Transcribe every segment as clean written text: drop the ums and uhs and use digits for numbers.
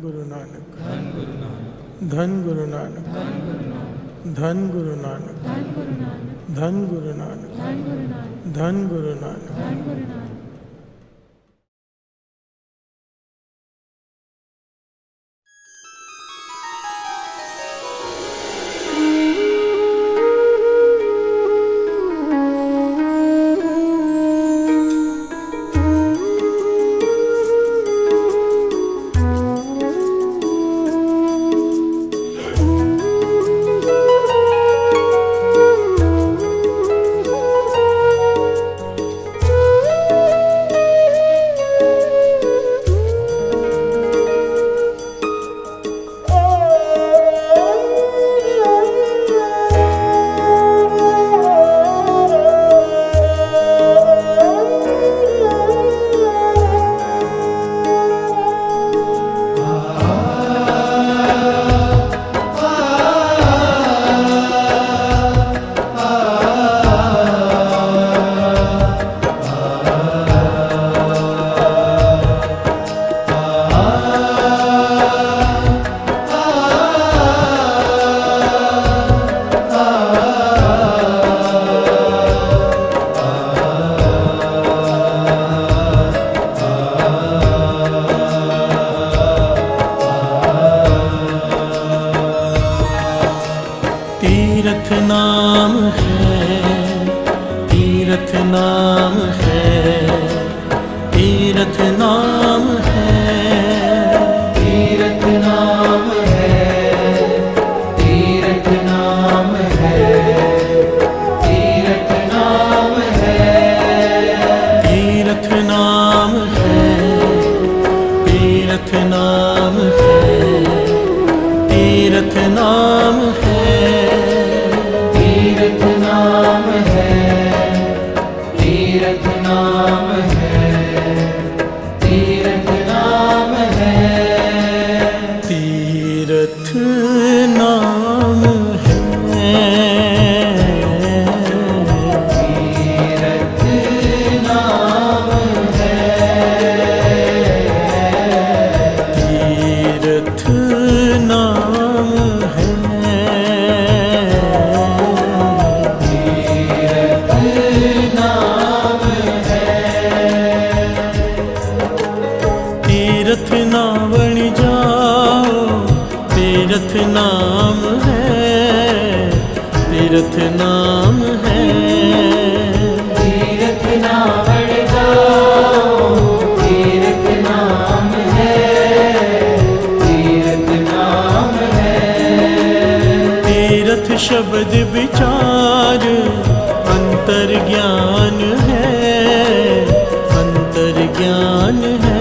गुरु नानक, धन गुरु नानक, धन गुरु नानक, धन गुरु नानक, धन गुरु नानक, धन धन गुरु नानक, गुरु नानक, धन धन गुरु नानक। गुरु नानक, धन गुरु नानक। तीरथ नाम है, तीरथ नाम है, तीरथ नाम है, तीरथ नाम है, तीरथ नाम है, तीरथ नाम है, तीरथ नाम है, तीरथ नाम है, तीरथ नाम है, तीरथ नाम है, तीरथ नाम है, तीरथ नाम है, तीरथ नाम है, तीरथ नाम है, तीरथ नाम है, तीरथ नावण जाओ, तीरथ नाम है, तीरथ नाम है, तीरथ नावण जाओ, तीरथ नाम है, तीरथ नाम है, तीरथ शब्द विचार अंतर ज्ञान है, अंतर ज्ञान है,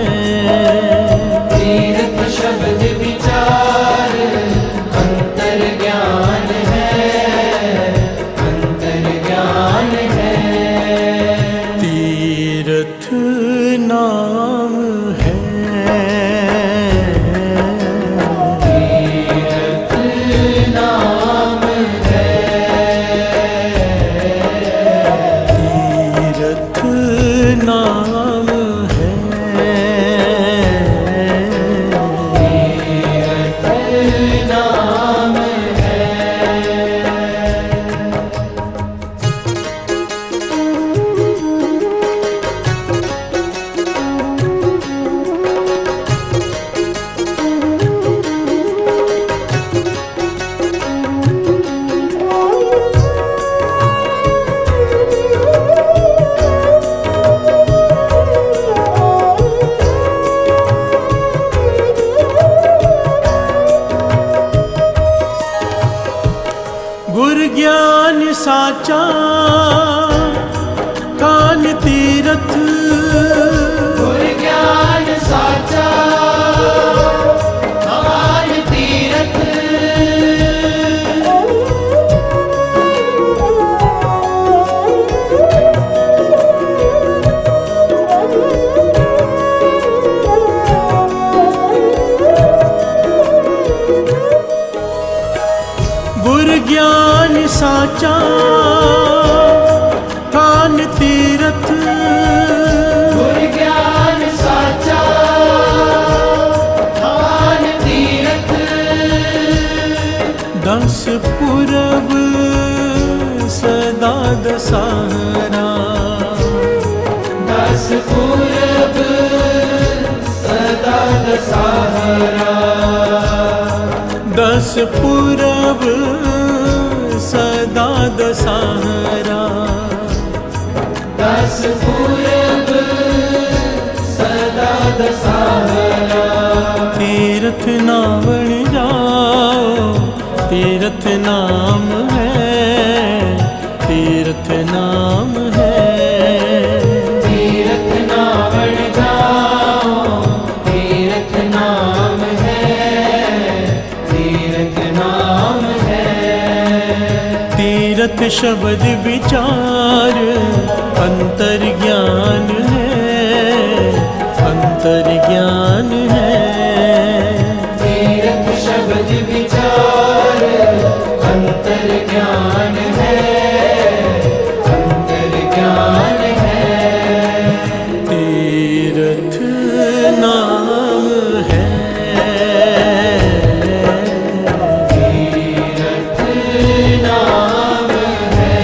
तीरथ शब्द विचार अंतर ज्ञान है, अंतर ज्ञान है, तीरथ नाम है, तीरथ नाम है, तीरथ नाम है, तीरथ नाम है। गुर ज्ञान साचा कान तीरथ, गुर ज्ञान साचा कान तीरथ, गुर ज्ञान साचा कान तीरथ, गुर ज्ञान साचा कान दस पुरब सदा दशहरा, दस पूरब सदा दशहरा, दस पुरब सदा दशहरा, दस पूरब सदा दशहरा। तीर्थ नावण जाओ, तीर्थ नाम है, तीर्थ नाम है। तीर्थ नावण जाओ, तीर्थ नाम है, तीर्थ नाम है। तीर्थ शब्द विचार अंतर ज्ञान है, अंतर ज्ञान है। तीर्थ शब्द विचार अंतर ज्ञान है, अंतर ज्ञान है। तीर्थ नाम है, तीर्थ नाम है,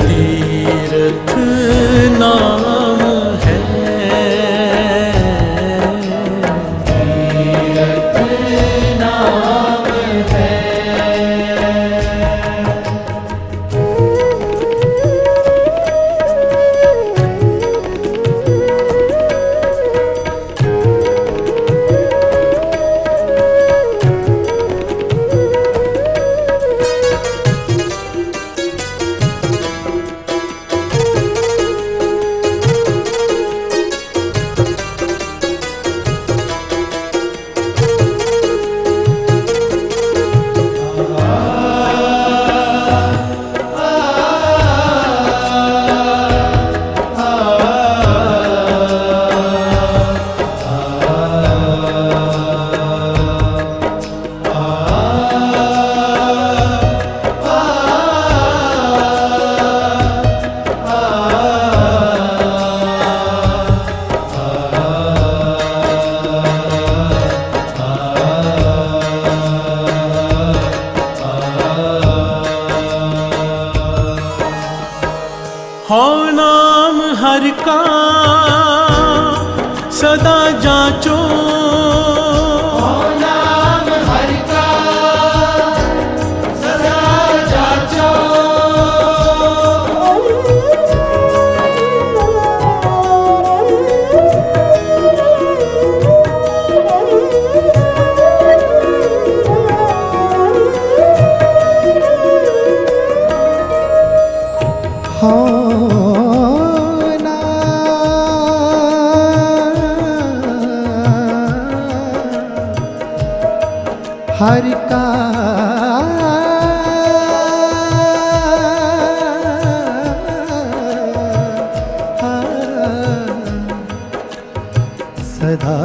तीर्थ नाम है। तीर्थ नाम है। हो नाम हर का सदा जाचो, नाम हर का सदा जाचो, हर का सदा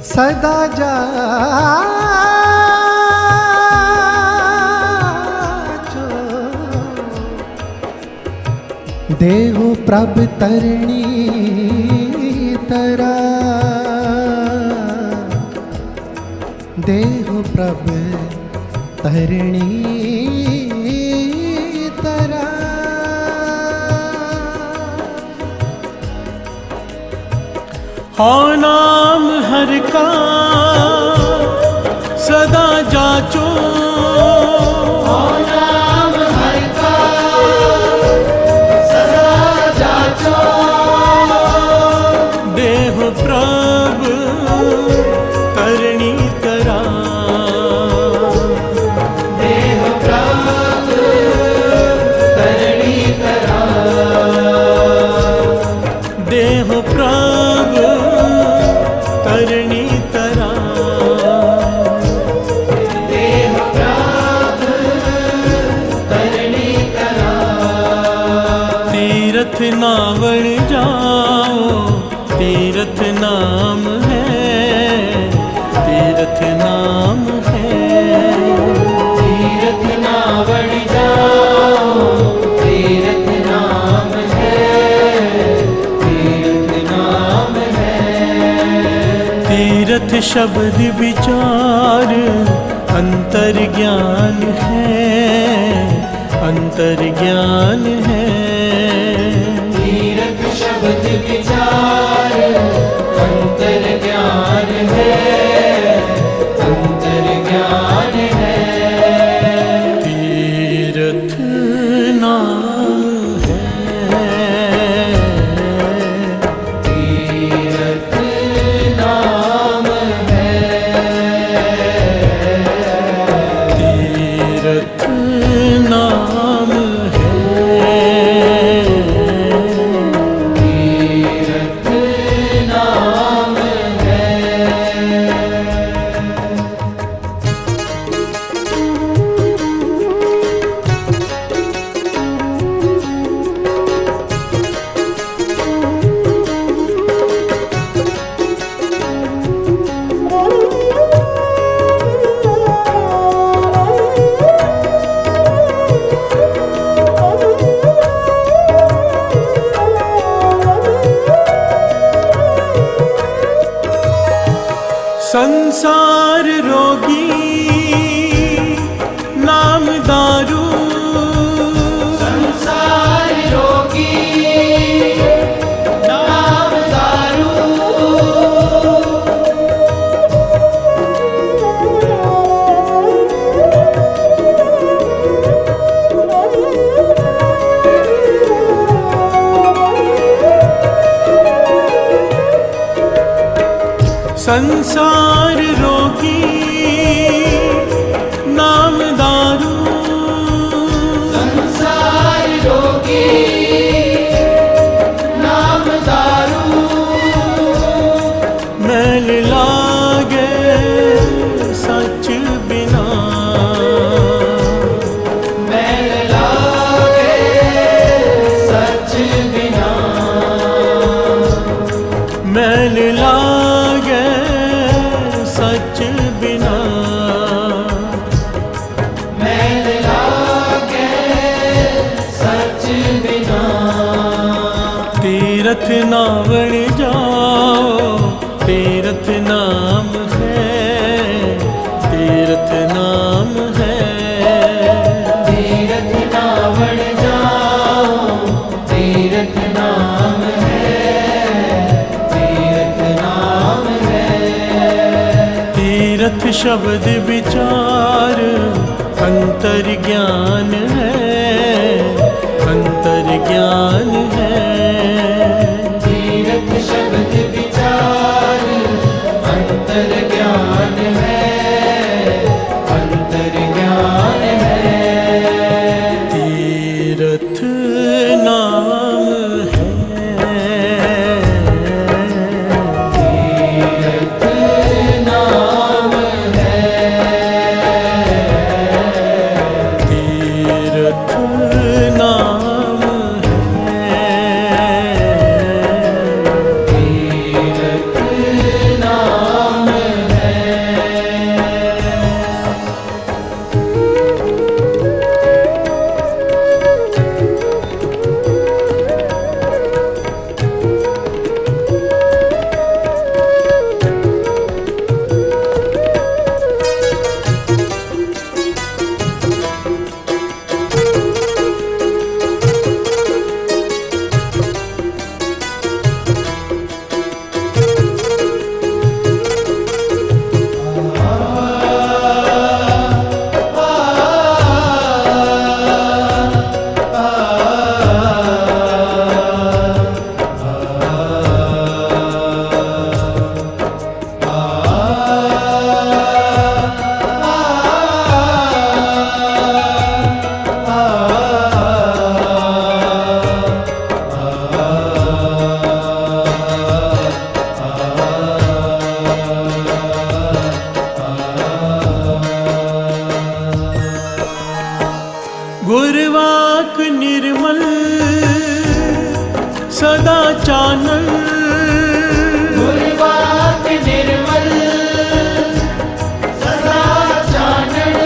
सदा जाचो, देहु प्रभ तरणी तरा, देहु प्रभ तरणी तरा। हो नाम हर का सदा जाचो, नाम हर का सदा जाचो, देह प्रभ करणी तरा, देह प्रभ करणी तरा, देह प्रभ करणी तरा। देह प्रभ करणी तरा। तीर्थ नावण जाओ, तीर्थ नाम है, तीर्थ नाम है। तीर्थ नावण जाओ, शब्द विचार अंतर ज्ञान है, अंतर ज्ञान है। तीरथ शब्द विचार अंतर ज्ञान है, अंतर ज्ञान है। तीरथ नाम है, तीरथ नाम है, तीरथ नाम है, तीरथ नाम है। संसार रोगी नाम दारू, संसार रोगी नाम दारू, संसार रोगी नाम दारू, संसार रोगी नाम दारू, मैल लागे सच बिना, मैल लागे सच बिना, मैल लागे सच बिना। मैल लागे सच बिना। तीरथ नावण जाओ, तीरथ नाम है, तीरथ नाम है। तीरथ नावण जाओ, तीरथ नाम है, तीरथ नाम है। तीरथ शब्द विचार अंतर ज्ञान है, अंतर ज्ञान है। तीरथ शब्द विचार अंतर ज्ञान है, अंतर ज्ञान है। तीरथ नाम है, तीरथ नाम है, तीरथ नाम है, तीरथ नाम है। गुरवाक निर्मल सदा चानन, गुरवाक निर्मल सदा चानन,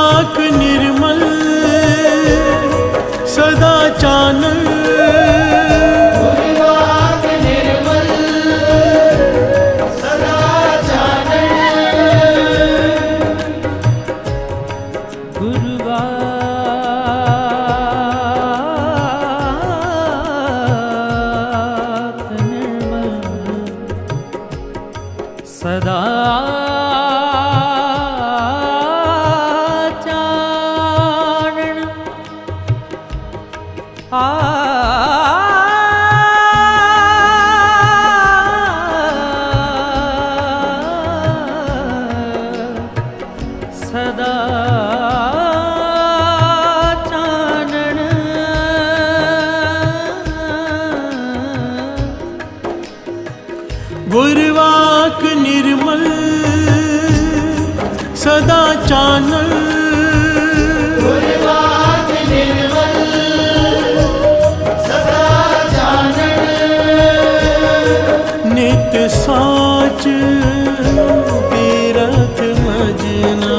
गुरवाक निर्मल सदा चानन गुरवाक निर्मल सदा गुरुवाक निर्मल सदा चानन सदा चानन गुरवाक निर्मल सदा चानन गुरवाक निर्मल सदा चानन नित साच तीरथ मजना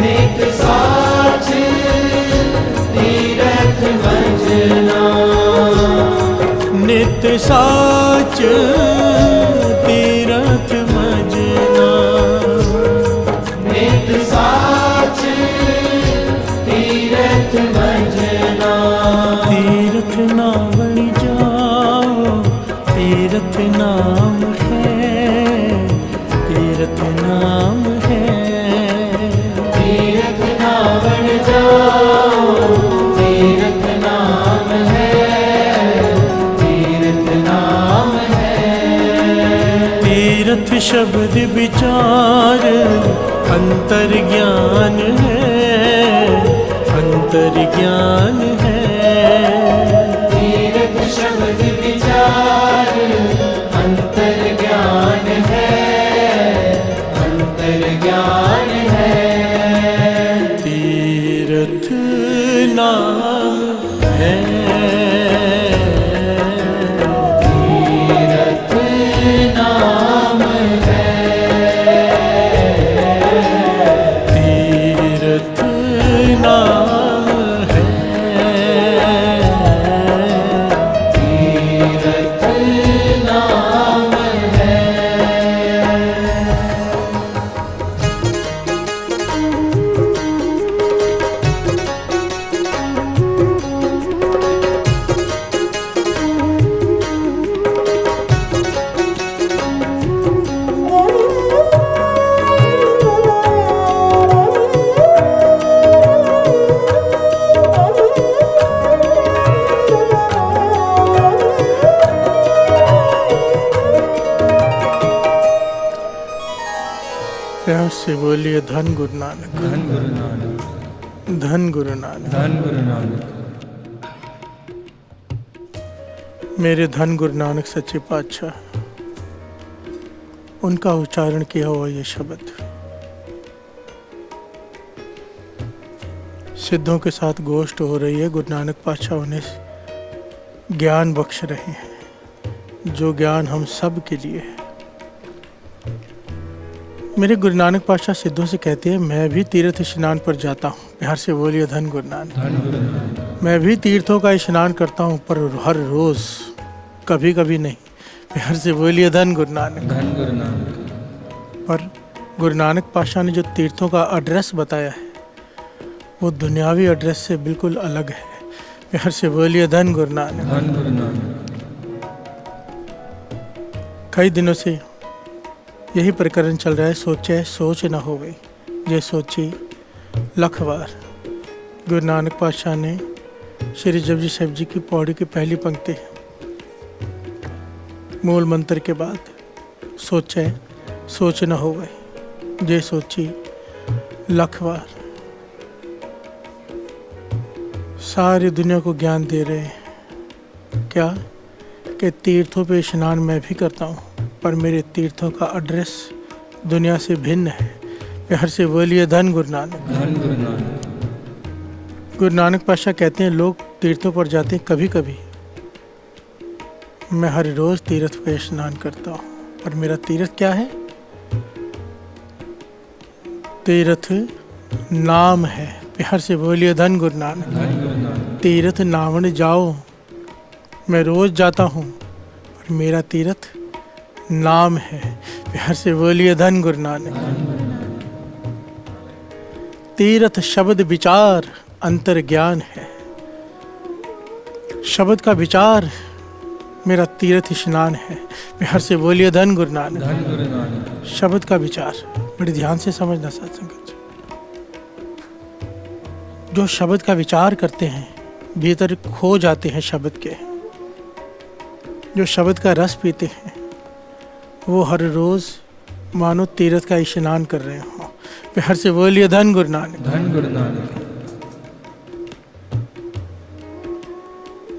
नित साच तीरथ भजना नित साच तीरथ मजना नित साच तीरथ भजना तीरथ नावण जाओ तीरथ नाम है तीरथ नाम है तीरथ नावण जाओ तीरथ नाम है तीरथ नाम है तीरथ शब्द विचार अंतर ज्ञान है अंतर ज्ञान है तीरथ शब्द विचार अंतर ज्ञान है अंतर ज्ञान है तीरथ नाम है तीरथ नाम है तीरथ नाम है तीरथ नाम है प्यार से बोलिए धन गुरु नानक धन गुरु नानक धन गुरु नानक धन गुरु नानक मेरे धन गुरु नानक सच्चे पातशाह उनका उच्चारण किया हुआ ये शब्द सिद्धों के साथ गोष्ठ हो रही है। गुरु नानक पातशाह उन्हें ज्ञान बख्श रहे हैं जो ज्ञान हम सब के लिए है। मेरे गुरु नानक पातशाह सिद्धों से कहते हैं मैं भी तीर्थ स्नान पर जाता हूँ। प्यार से बोलिए धन गुरु नानक। धन गुरु नानक मैं भी तीर्थों का स्नान करता हूँ पर हर रोज कभी कभी नहीं। प्यार से बोलिए धन गुरु नानक। धन गुरु नानक पर गुरु नानक पातशाह ने जो तीर्थों का एड्रेस बताया है वो दुनियावी एड्रेस से बिल्कुल अलग है। प्यार से बोलिए धन गुरु नानक। धन गुरु नानक कई दिनों से यही प्रकरण चल रहा है। सोचे सोच न हो गई ये सोची लख बार। गुरु नानक पातशाह ने श्री जपजी साहिब जी की पौड़ी की पहली पंक्ति मूल मंत्र के बाद सोचे सोच न हो गई ये सोची लख बार। सारी दुनिया को ज्ञान दे रहे हैं क्या कि तीर्थों पे स्नान मैं भी करता हूँ पर मेरे तीर्थों का एड्रेस दुनिया से भिन्न है। प्यार से बोलिए धन गुरु नानक। धन गुरु नानक गुरु नानक पातशाह कहते हैं लोग तीर्थों पर जाते हैं कभी कभी, मैं हर रोज तीर्थ पे स्नान करता हूँ पर मेरा तीर्थ क्या है? तीर्थ नाम है। प्यार से बोलिए धन गुरु नानक। धन गुरु नानक। तीर्थ नावण जाओ, मैं रोज जाता हूँ, पर मेरा तीर्थ नाम है। प्यार से बोलिए धन गुरु नानक। तीर्थ शब्द विचार अंतर ज्ञान है। शब्द का विचार मेरा तीर्थ स्नान है। प्यार से बोलिए धन गुरु नानक। धन गुरु नानक। शब्द का विचार बड़े ध्यान से समझना सत्संग। जो शब्द का विचार करते हैं भीतर खो जाते हैं शब्द के। जो शब्द का रस पीते हैं वो हर रोज मानो तीर्थ का स्नान कर रहे हो। प्यार से बोलिए धन गुरु नानक। धन गुरु नानक।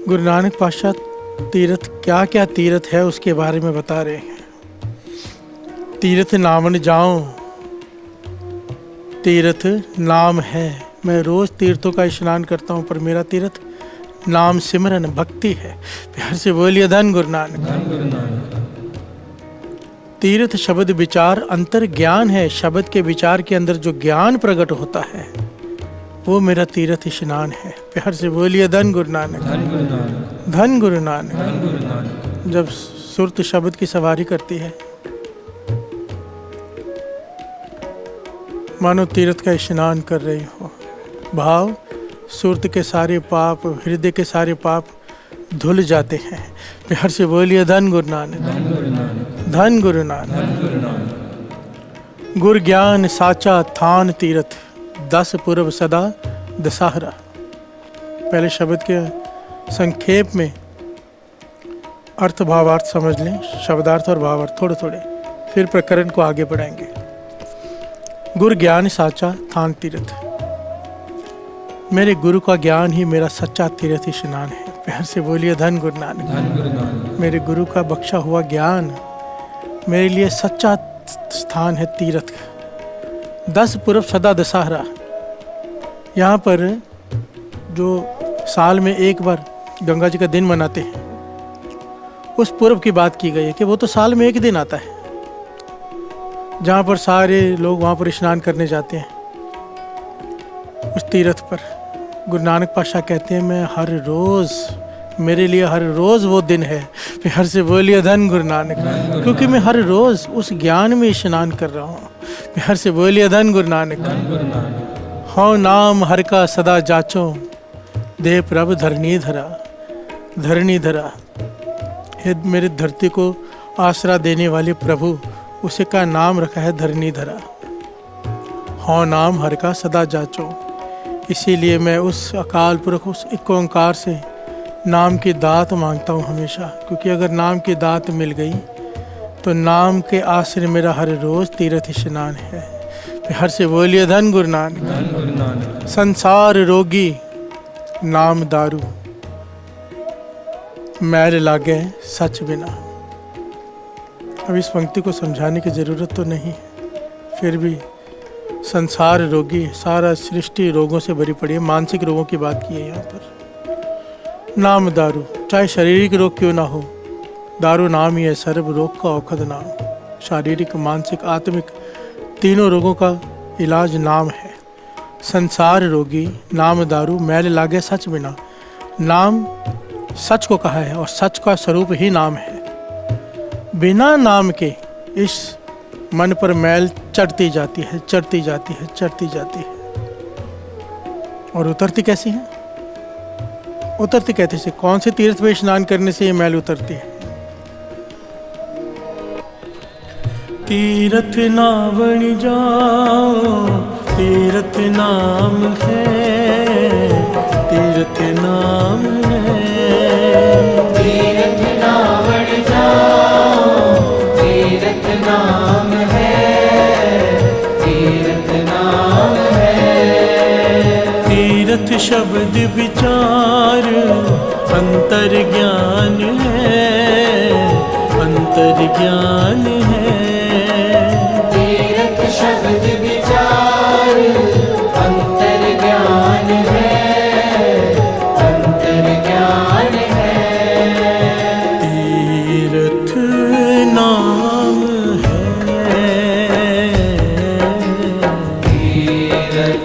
गुरु नानक पातशाह तीर्थ क्या क्या तीर्थ है उसके बारे में बता रहे हैं। तीर्थ नामन जाओ, तीर्थ नाम है। मैं रोज तीर्थों का स्नान करता हूँ, पर मेरा तीर्थ नाम सिमरन भक्ति है। प्यार से बोलिए धन गुरु नानक। धन गुरु नानक। तीर्थ शब्द विचार अंतर ज्ञान है। शब्द के विचार के अंदर जो ज्ञान प्रकट होता है वो मेरा तीर्थ स्नान है। प्यार से बोलिए धन गुरु नानक। धन गुरु नानक। धन गुरु नानक। धन गुरु नानक। जब सुरत शब्द की सवारी करती है मानो तीर्थ का स्नान कर रही हो। भाव सुरत के सारे पाप, हृदय के सारे पाप धुल जाते हैं। प्यार से बोलिए धन गुरु नानक। धन गुरु नानक। धन गुरु नानक। धन गुरु नानक। गुर ज्ञान साचा थान तीर्थ, 10 पूर्व सदा दशहरा। पहले शब्द के संक्षेप में अर्थ भावार्थ समझ लें, शब्दार्थ और भावार्थ थोड़े थोड़े, फिर प्रकरण को आगे बढ़ाएंगे। गुर ज्ञान साचा थान तीर्थ, मेरे गुरु का ज्ञान ही मेरा सच्चा तीर्थ स्नान है। प्यार से बोलिए धन गुरु नानक। धन गुरु नानक। मेरे गुरु का बख्शा हुआ ज्ञान मेरे लिए सच्चा स्थान है तीर्थ। 10 पूर्व सदा दशहरा, यहाँ पर जो साल में एक बार गंगा जी का दिन मनाते हैं उस पूर्व की बात की गई है कि वो तो साल में एक दिन आता है जहाँ पर सारे लोग वहाँ पर स्नान करने जाते हैं। उस तीर्थ पर गुरु नानक पातशाह कहते हैं मैं हर रोज़, मेरे लिए हर रोज़ वो दिन है। प्यार से बोलिए धन गुरु नानक। क्योंकि मैं हर रोज़ उस ज्ञान में स्नान कर रहा हूँ। प्यार से बोलिए धन गुरु नानक। धन गुरु नानक। हाँ नाम हर का सदा जाचो, दे प्रभ धरणी धरा। धरणी धरा, हे मेरे धरती को आसरा देने वाले प्रभु, उसे का नाम रखा है धरणी धरा। हाँ नाम हर का सदा जाचो, इसीलिए मैं उस अकाल पुरख, उस एक ओंकार से नाम की दात मांगता हूँ हमेशा। क्योंकि अगर नाम की दात मिल गई तो नाम के आश्रय मेरा हर रोज़ तीर्थ स्नान है। हर से बोलिए धन गुरु नानक। धन गुरु नानक। संसार रोगी नाम दारू, मैल लागे सच बिना। अब इस पंक्ति को समझाने की ज़रूरत तो नहीं है, फिर भी संसार रोगी, सारा सृष्टि रोगों से भरी पड़ी है। मानसिक रोगों की बात की है यहाँ पर। नाम दारू, चाहे शारीरिक रोग क्यों ना हो, दारू नाम ही है सर्व रोग का औखद नाम। शारीरिक, मानसिक, आत्मिक तीनों रोगों का इलाज नाम है। संसार रोगी नाम दारू, मैल लागे सच बिना। नाम सच को कहा है और सच का स्वरूप ही नाम है। बिना नाम के इस मन पर मैल चढ़ती जाती है, चढ़ती जाती है, चढ़ती जाती है। और उतरती कैसी है? उतरती कहते से कौन से तीर्थ में स्नान करने से ये मैल उतरती है? तीर्थ नावण जाओ, तीर्थ नाम है, तीर्थ नाम है। तीर्थ नावण जाओ, तीर्थ नाम है, तीर्थ नाम है। तीर्थ शब्द विचार अंतर ज्ञान है, अंतर ज्ञान है। तीर्थ शब्द विचार अंतर ज्ञान है, अंतर ज्ञान है। तीर्थ नाम है, तीर्थ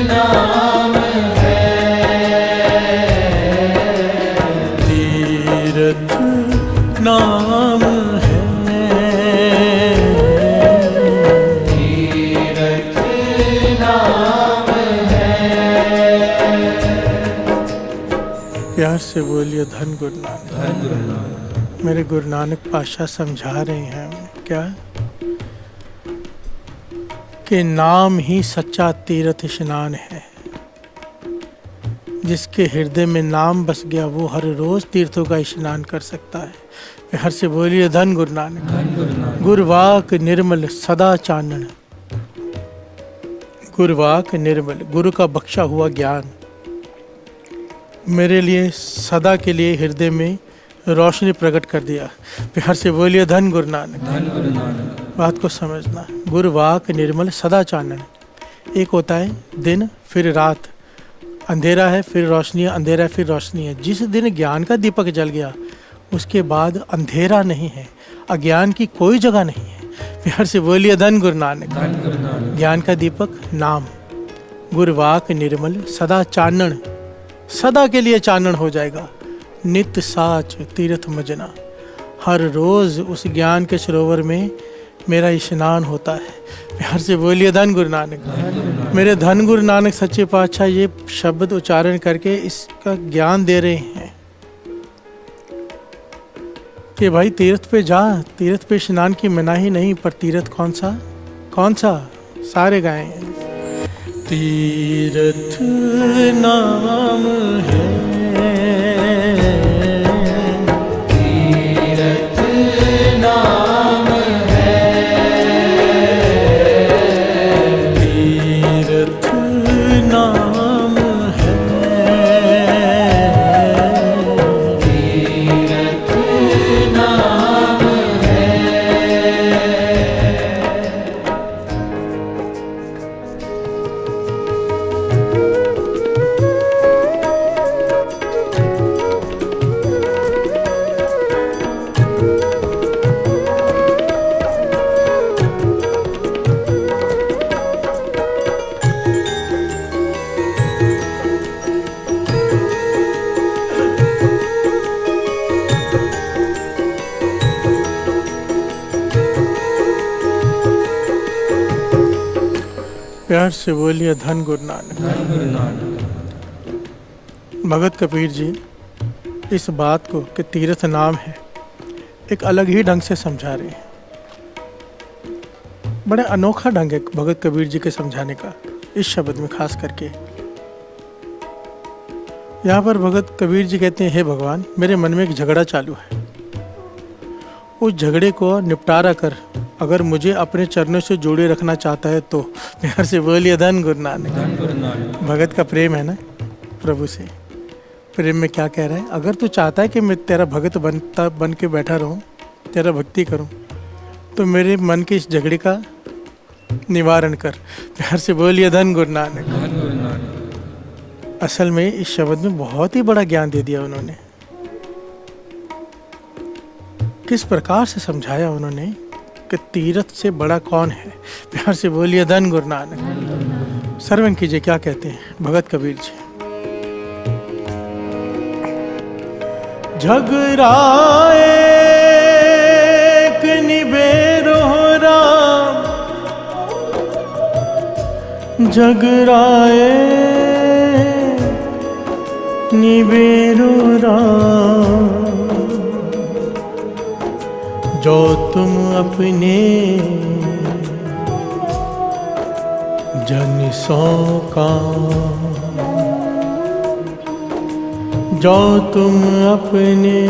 नाम है, तीरथ नाम है, तीरथ नाम है। प्यार से बोलिए धन गुरु नानक। धन गुरु नानक। मेरे गुरु नानक पातशाह समझा रहे हैं क्या कि नाम ही सच्चा तीर्थ स्नान है। जिसके हृदय में नाम बस गया वो हर रोज तीर्थों का स्नान कर सकता है। हर से बोलिए धन गुरु नानक। धन गुरु नानक। गुरवाक निर्मल सदा चानन, गुरवाक निर्मल, गुरु का बख्शा हुआ ज्ञान मेरे लिए सदा के लिए हृदय में रोशनी प्रकट कर दिया। प्यार से बोलिए धन गुरु नानक। धन गुरु नानक। बात को समझना। गुरवाक निर्मल सदा चानन, एक होता है दिन फिर रात, अंधेरा है फिर रोशनी है, अंधेरा है फिर रोशनी है। जिस दिन ज्ञान का दीपक जल गया उसके बाद अंधेरा नहीं है, अज्ञान की कोई जगह नहीं है। प्यार से बोलिए धन गुरु नानक। धन गुरु नानक। ज्ञान का दीपक नाम, गुरवाक निर्मल सदा चानन, सदा के लिए चानन हो जाएगा। नित्य साच तीर्थ मजना, हर रोज उस ज्ञान के सरोवर में मेरा स्नान होता है। प्यार से बोलिए धन गुरु नानक। मेरे धन गुरु नानक सच्चे पातशाह ये शब्द उच्चारण करके इसका ज्ञान दे रहे हैं कि भाई तीर्थ पे जा, तीर्थ पे स्नान की मनाही नहीं, पर तीर्थ कौन सा? कौन सा? सारे गाएं। तीर्थ नाम है, तीरथ नाम है, तीर्थ नाम है, तीरथ नाम है। प्यार से बोलिए धन गुरु नानक। धन गुरु नानक। भगत कबीर जी इस बात को कि तीर्थ नाम है एक अलग ही ढंग से समझा रहे हैं। बड़ा अनोखा ढंग है भगत कबीर जी के समझाने का, इस शब्द में खास करके। यहाँ पर भगत कबीर जी कहते हैं, हे भगवान, मेरे मन में एक झगड़ा चालू है, उस झगड़े को निपटारा कर, अगर मुझे अपने चरणों से जोड़े रखना चाहता है तो। प्यार से बोलिए धन गुरु नानक। धन गुरु नानक। भगत का प्रेम है ना प्रभु से। प्रेम में क्या कह रहा है? अगर तू चाहता है कि मैं तेरा भगत बन के बैठा रहूं, तेरा भक्ति करूं, तो मेरे मन के इस झगड़े का निवारण कर। प्यार से बोलिए धन गुरु नानक। धन गुरु नानक। असल में इस शब्द में बहुत ही बड़ा ज्ञान दे दिया उन्होंने। किस प्रकार से समझाया उन्होंने कि तीर्थ से बड़ा कौन है। प्यार से बोलिए धन गुरु नानक। श्रवण कीजिए क्या कहते हैं भगत कबीर जी। झगराए निबेरो राम, झगराए निबेरो राम, जो तुम अपने जन सो का, जो तुम अपने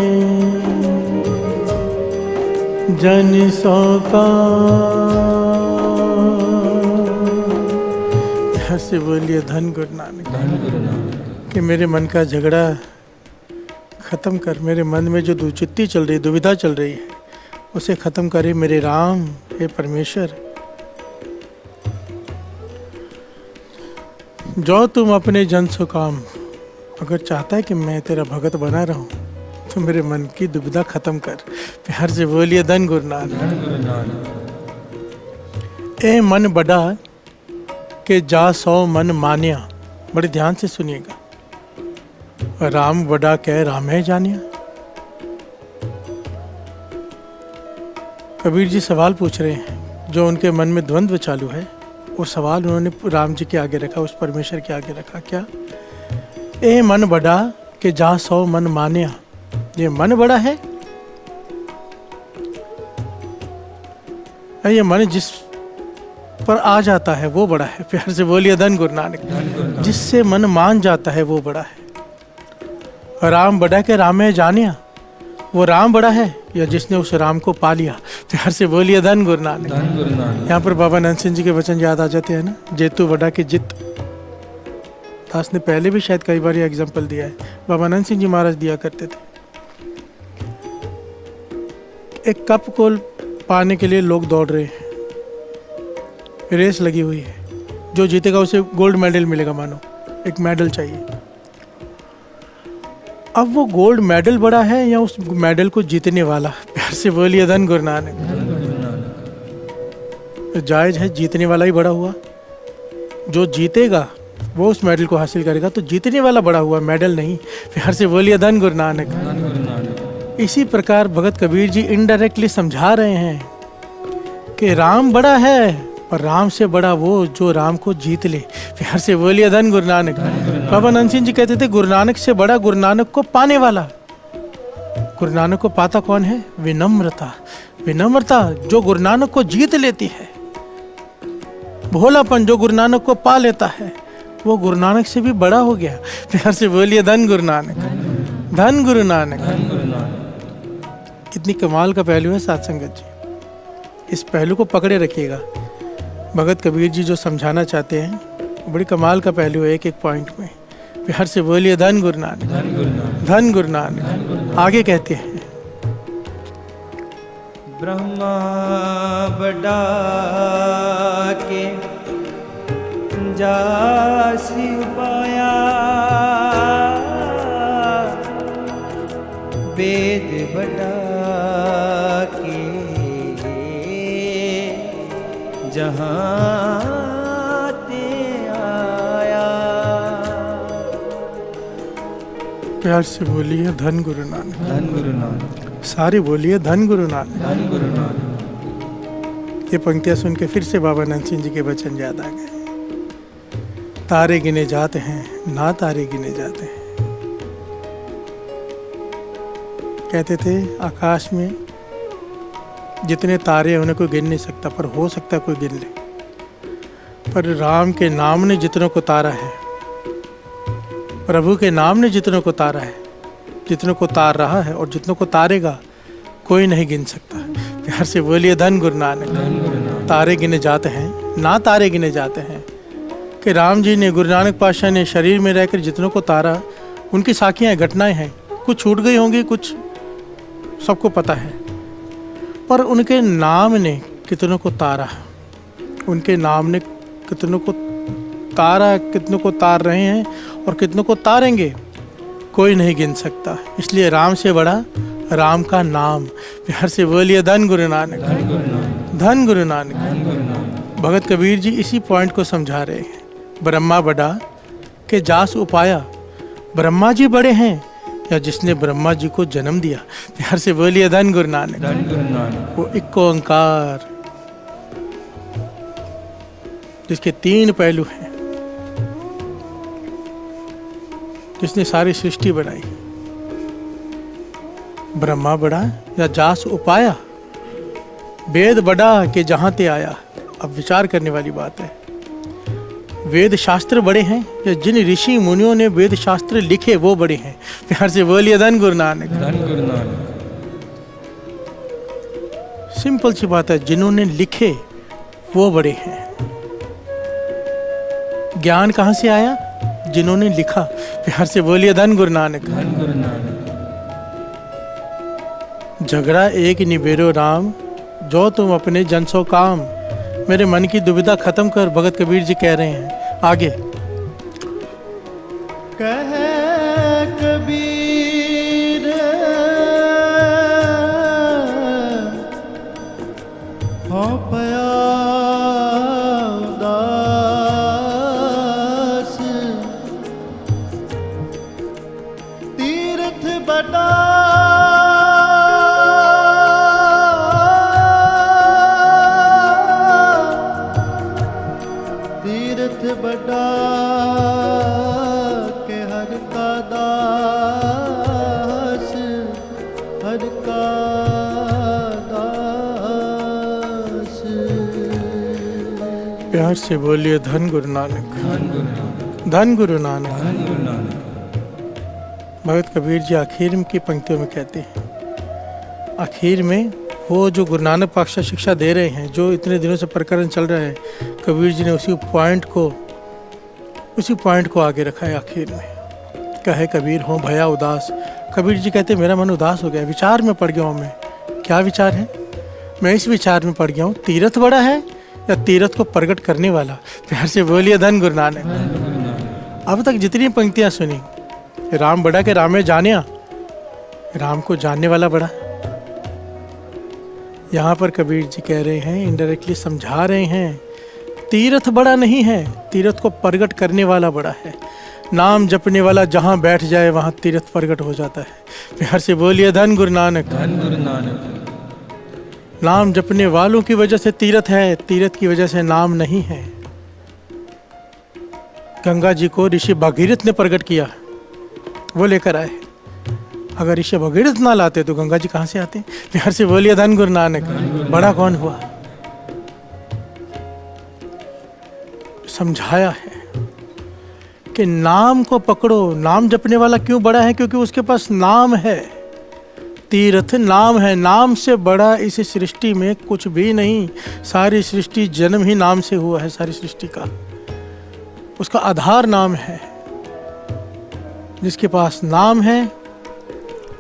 जन सो का। यहाँ से बोलिए धन गुरु नानक। धन गुरु नानक। कि मेरे मन का झगड़ा खत्म कर, मेरे मन में जो दुचित्ती चल रही, दुविधा चल रही है, उसे खत्म करे मेरे राम, हे परमेश्वर। जो तुम अपने जन सो काम, अगर चाहता है कि मैं तेरा भगत बना रहूं तो मेरे मन की दुविधा खत्म कर। प्यार से बोलिए धन गुरु नानक। धन गुरु नानक। ए मन बड़ा कि जा सौ मन मानिया। बड़े ध्यान से सुनिएगा। राम बड़ा कह राम है जानिया। कबीर जी सवाल पूछ रहे हैं, जो उनके मन में द्वंद्व चालू है, वो सवाल उन्होंने राम जी के आगे रखा, उस परमेश्वर के आगे रखा। क्या? ए मन बड़ा कि जा सौ मन मानिया। ये मन बड़ा है, ये मन जिस पर आ जाता है वो बड़ा है। प्यार से बोलिए धन गुरु नानक। जिससे मन मान जाता है वो बड़ा है। राम बड़ा के राम है जानिया। वो राम बड़ा है या जिसने उस राम को पा लिया। प्यार से बोलिए धन गुरु नानक। यहाँ पर बाबा नंद सिंह जी के वचन याद आ जाते हैं ना, जेतु बड़ा के जित। दास ने पहले भी शायद कई बार ये एग्जाम्पल दिया है, बाबा नंद सिंह जी महाराज दिया करते थे। एक कप को पाने के लिए लोग दौड़ रहे हैं, रेस लगी हुई है। जो जीतेगा उसे गोल्ड मेडल मिलेगा, मानो एक मेडल चाहिए। अब वो गोल्ड मेडल बड़ा है या उस मेडल को जीतने वाला? प्यार से बोलिए धन गुरु नानक। जायज है, जीतने वाला ही बड़ा हुआ। जो जीतेगा वो उस मेडल को हासिल करेगा, तो जीतने वाला बड़ा हुआ, मेडल नहीं। प्यार से बोलिए धन गुरु नानक। इसी प्रकार भगत कबीर जी इनडायरेक्टली समझा रहे हैं कि राम बड़ा है, पर राम से बड़ा वो जो राम को जीत ले। प्यार से बोलिए धन गुरु नानक। बाबा नंद सिंह जी कहते थे, गुरु नानक से बड़ा गुरु नानक को पाने वाला। गुरु नानक को पाता कौन है? विनम्रता। विनम्रता जो गुरु नानक को जीत लेती है, भोलापन जो गुरु नानक को पा लेता है, वो गुरु नानक से भी बड़ा हो गया। प्यार से बोलिए धन गुरु नानक। धन गुरु नानक। इतनी कमाल का पहलू है साथ संगत जी, इस पहलू को पकड़े रखिएगा। भगत कबीर जी जो समझाना चाहते हैं, बड़ी कमाल का पहलू है, एक एक पॉइंट में। प्यार से बोलिए धन गुरु नानक। धन गुरु नानक। आगे कहते हैं, ब्रह्मा बड़ा के जासी पाया, वेद बड़ा के जहाँ ते आया। प्यार से बोलिए धन गुरु नानक। धन गुरु नानक। सारे बोलिए धन गुरु नानक। धन गुरु नानक। ये पंक्तियां सुन के फिर से बाबा नंद सिंह जी के वचन याद आ गए। तारे गिने जाते हैं, ना तारे गिने जाते हैं। कहते थे आकाश में जितने तारे हैं उन्हें कोई गिन नहीं सकता, पर हो सकता है कोई गिन ले। पर राम के नाम ने जितनों को तारा है, प्रभु के नाम ने जितनों को तारा है, जितनों को तार रहा है और जितनों को तारेगा, कोई नहीं गिन सकता। प्यार से बोलिए धन गुरु नानक। तारे गिने जाते हैं, ना तारे गिने जाते हैं। कि राम जी ने, गुरु नानक पातशाह ने शरीर में रहकर जितनों को तारा, उनकी साखियाँ घटनाएं हैं, कुछ छूट गई होंगी, कुछ सबको पता है, पर उनके नाम ने कितनों को तारा। उनके नाम ने कितनों को तारा, कितनों को तार रहे हैं और कितनों को तारेंगे, कोई नहीं गिन सकता। इसलिए राम से बड़ा राम का नाम। प्यार से बोलिए धन गुरु नानक। धन गुरु नानक। भगत कबीर जी इसी पॉइंट को समझा रहे हैं। ब्रह्मा बड़ा के जास उपाया। ब्रह्मा जी बड़े हैं या जिसने ब्रह्मा जी को जन्म दिया। प्यार से बोलिए धन गुरु नानक। धन गुरु नानक। वो एक ओंकार जिसके 3 पहलू हैं, जिसने सारी सृष्टि बनाई। ब्रह्मा बड़ा या जास उपाया। वेद बड़ा के जहां ते आया। अब विचार करने वाली बात है, वेद शास्त्र बड़े हैं या जिन ऋषि मुनियों ने वेद शास्त्र लिखे वो बड़े हैं। प्यार से बोलिए धन गुरु नानक। धन गुरु नानक। सिंपल सी बात है, जिन्होंने लिखे वो बड़े हैं। ज्ञान कहाँ से आया? जिन्होंने लिखा। प्यार से बोलिए धन गुरु नानक। धन गुरु नानक। झगड़ा एक निबेरो राम, जो तुम अपने जन सो काम। मेरे मन की दुविधा खत्म कर, भगत कबीर जी कह रहे हैं। आगे कह कबीर हो पया उदास, बड़ा के हर का दास, हर का दास। प्यार से बोलिए धन गुरु नानक, धन गुरु नानक, धन गुरु नानक। धन गुरु नानक। भगत कबीर जी आखिर की पंक्तियों में कहते हैं, आखिर में वो जो गुरु नानक पातशाह शिक्षा दे रहे हैं, जो इतने दिनों से प्रकरण चल रहा है, कबीर जी ने उसी पॉइंट को आगे रखा है आखिर में। कहे कबीर हो भया उदास। कबीर जी कहते मेरा मन उदास हो गया, विचार में पड़ गया हूँ मैं। क्या विचार है? मैं इस विचार में पड़ गया हूँ, तीरथ बड़ा है या तीरथ को प्रकट करने वाला। प्यार से बोलिए धन गुरु नानक। अब तक जितनी पंक्तियाँ सुनी, राम बड़ा के रामे जानिया, राम को जानने वाला बड़ा। यहाँ पर कबीर जी कह रहे हैं, इनडायरेक्टली समझा रहे हैं, तीरथ बड़ा नहीं है, तीरथ को प्रकट करने वाला बड़ा है। नाम जपने वाला जहाँ बैठ जाए वहाँ तीरथ प्रकट हो जाता है। प्यार से बोलिए धन गुरु नानक। धन गुरु नानक। नाम जपने वालों की वजह से तीरथ है, तीरथ की वजह से नाम नहीं है। गंगा जी को ऋषि भगीरथ ने प्रकट किया, वो लेकर आए। अगर ऋषि भगीरथ ना लाते तो गंगा जी कहाँ से आते? प्यार से बोलिए धन गुरु नानक। बड़ा कौन हुआ? समझाया है कि नाम को पकड़ो। नाम जपने वाला क्यों बड़ा है? क्योंकि उसके पास नाम है। तीर्थ नाम है, नाम से बड़ा इस सृष्टि में कुछ भी नहीं। सारी सृष्टि जन्म ही नाम से हुआ है, सारी सृष्टि का उसका आधार नाम है। जिसके पास नाम है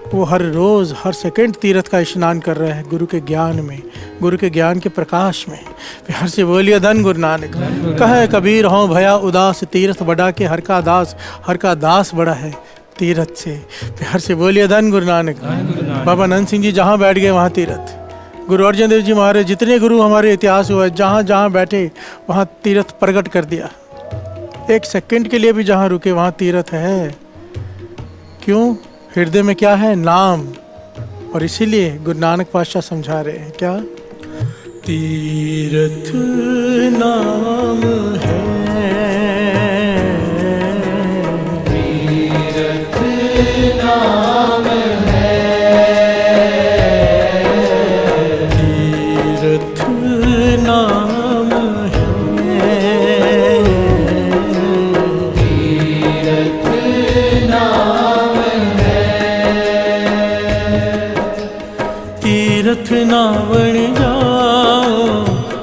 वो हर रोज हर सेकंड तीर्थ का स्नान कर रहा है, गुरु के ज्ञान में, गुरु के ज्ञान के प्रकाश में। प्यार से बोलिए धन गुरु नानक। कहे कबीर हो भया उदास, तीर्थ बड़ा के हर का दास, हर का दास बड़ा है तीर्थ से। प्यार से बोलिए धन गुरु नानक। बाबा नंद सिंह जी जहाँ बैठ गए वहाँ तीर्थ। गुरु अर्जन देव जी महाराज, जितने गुरु हमारे इतिहास हुआ, जहाँ जहाँ बैठे वहाँ तीर्थ प्रकट कर दिया। एक सेकंड के लिए भी जहाँ रुके वहाँ तीर्थ है। क्यों? हृदय में क्या है? नाम। और इसीलिए गुरु नानक पातशाह समझा रहे हैं क्या? तीर्थ नाम है, तीर्थ नाम है, तीर्थ नाम है, तीर्थ नाम है। तीर्थ नावण जाओ,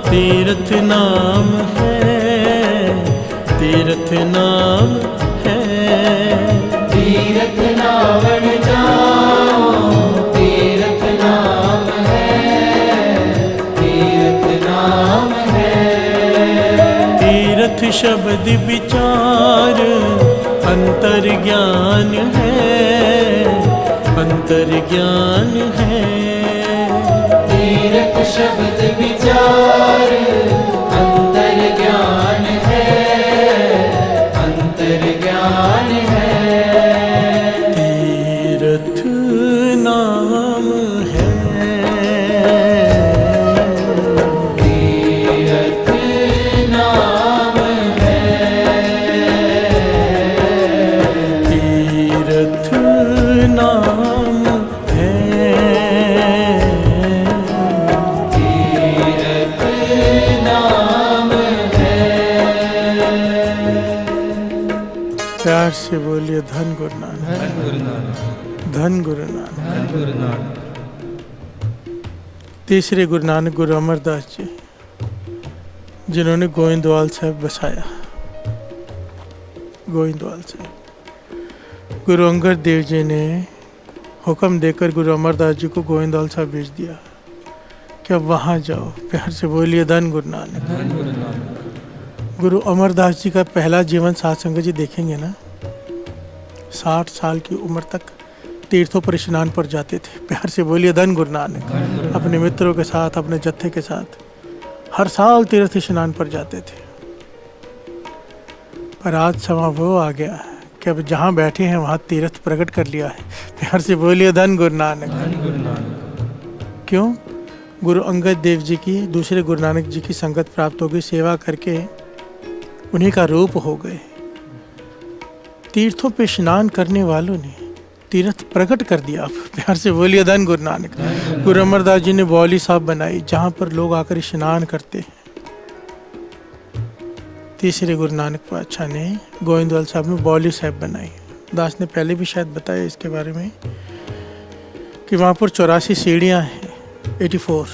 तीर्थ नाम है, तीर्थ नाम है। तीर्थ नावण जाओ, तीर्थ नाम है, तीर्थ नाम है। तीर्थ शब्द विचार अंतर ज्ञान है, अंतर ज्ञान है। तीर्थ शब्द विचार अंतर ज्ञान है, अंतर ज्ञान है। तीर्थ नाम है, तीर्थ नाम है, तीर्थ नाम है। प्यार से बोलिए धन गुरु नानक। धन गुरु नानक। धन गुरु नानक। धन गुरु नानक। तीसरे गुरु नानक गुरु अमरदास जी, जिन्होंने गोविंदवाल साहब बसाया। गोविंदवाल साहब, गुरु अंगद देव जी ने हुक्म देकर गुरु अमरदास जी को गोविंदवाल साहब भेज दिया कि अब वहाँ जाओ। प्यार से बोलिए धन गुरु नानक। धन गुरु नानक। गुरु अमरदास जी का पहला जीवन साथ संगत जी देखेंगे ना, 60 साल की उम्र तक तीर्थों पर स्नान पर जाते थे। प्यार से बोलिए धन गुरु नानक। अपने मित्रों के साथ, अपने जत्थे के साथ हर साल तीर्थ स्नान पर जाते थे। पर आज समा वो आ गया कि अब जहाँ बैठे हैं वहाँ तीर्थ प्रकट कर लिया है। प्यार से बोलिए धन गुरु नानक। धन गुरु नानक। क्यों? गुरु अंगद देव जी की, दूसरे गुरु नानक जी की संगत प्राप्त हो गई। सेवा करके उन्हीं का रूप हो गए। तीर्थों पे स्नान करने वालों ने तीर्थ प्रकट कर दिया। आप प्यार से बोलिए धन गुरु नानक। गुरु अमरदास जी ने बौली साहब बनाई जहाँ पर लोग आकर स्नान करते हैं। तीसरे गुरु नानक पातशाह ने गोविंदवाल साहब में बौली साहब बनाई। दास ने पहले भी शायद बताया इसके बारे में कि वहाँ पर 84 सीढ़ियाँ हैं, 84।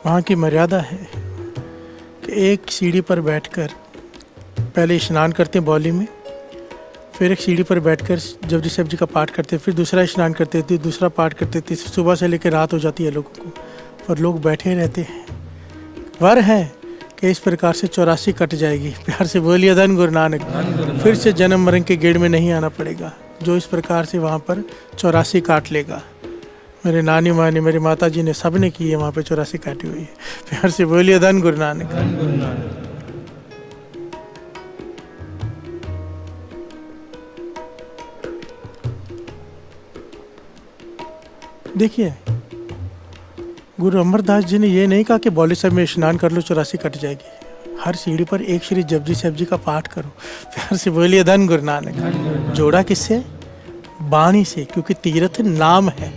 वहाँ की मर्यादा है कि एक सीढ़ी पर बैठकर पहले स्नान करते हैं बौली में, फिर एक सीढ़ी पर बैठकर जपजी साहब जी का पाठ करते, फिर दूसरा स्नान करते थे, दूसरा पाठ करते थे। सुबह से लेकर रात हो जाती है लोगों को, और लोग बैठे रहते हैं। वर है कि इस प्रकार से 84 कट जाएगी। प्यार से बोलिए धन गुरु नानक। फिर से जन्म मरण के गेड़ में नहीं आना पड़ेगा। जो इस प्रकार से वहाँ पर 84 काट लेगा, मेरे नानी माँ ने, मेरे माता जी ने, सब ने की है वहाँ पे 84 काटी हुई है। प्यार से बोलिए धन गुरु नानक। देखिए, गुरु अमरदास जी ने ये नहीं कहा कि बौली साहब में स्नान कर लो 84 कट जाएगी। हर सीढ़ी पर एक श्री जपजी साहब जी का पाठ करो। प्यार से बोलिए धन गुरु नानक। जोड़ा किससे? बाणी से, क्योंकि तीर्थ नाम है।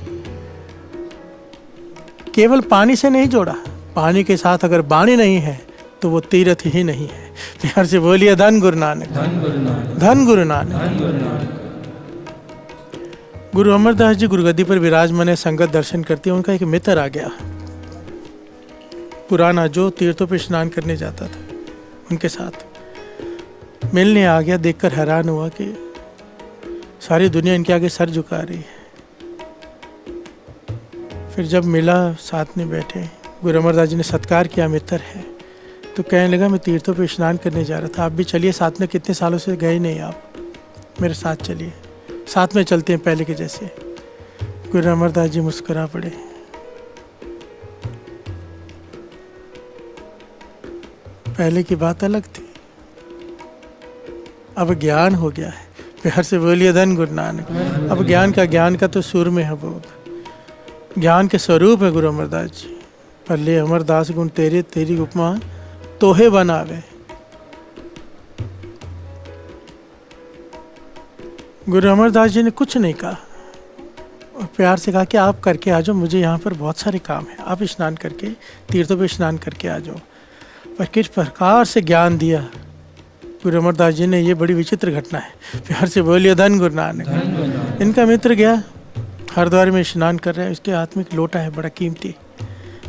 केवल पानी से नहीं जोड़ा, पानी के साथ अगर बाणी नहीं है तो वो तीर्थ ही नहीं है। प्यार से बोलिए धन गुरु नानक। धन गुरु नानक। गुरु अमरदास जी गुरुगद्दी पर विराजमान है, संगत दर्शन करती है। उनका एक मित्र आ गया पुराना, जो तीर्थों पर स्नान करने जाता था, उनके साथ मिलने आ गया। देखकर हैरान हुआ कि सारी दुनिया इनके आगे सर झुका रही है। फिर जब मिला, साथ में बैठे, गुरु अमरदास जी ने सत्कार किया, मित्र है। तो कहने लगा, मैं तीर्थों पे स्नान करने जा रहा था, आप भी चलिए साथ में। कितने सालों से गए नहीं आप, मेरे साथ चलिए, साथ में चलते हैं पहले के जैसे। गुरु अमरदास जी मुस्कुरा पड़े। पहले की बात अलग थी, अब ज्ञान हो गया है। प्यार से बोलिए धन गुरु नानक। अब ज्ञान का तो सुर में है बोध। ज्ञान के स्वरूप है गुरु अमरदास जी। पल्ले अमरदास गुण तेरे, तेरी उपमा तोहे बनावे। गुरु अमरदास जी ने कुछ नहीं कहा, और प्यार से कहा कि आप करके आ जाओ, मुझे यहाँ पर बहुत सारे काम है, आप स्नान करके, तीर्थों पे स्नान करके आ जाओ। पर किस प्रकार से ज्ञान दिया गुरु अमरदास जी ने, ये बड़ी विचित्र घटना है। प्यार से बोलिए धन गुरु नानक। इनका मित्र गया, हरिद्वार में स्नान कर रहा है। उसके हाथ में एक लोटा है बड़ा कीमती,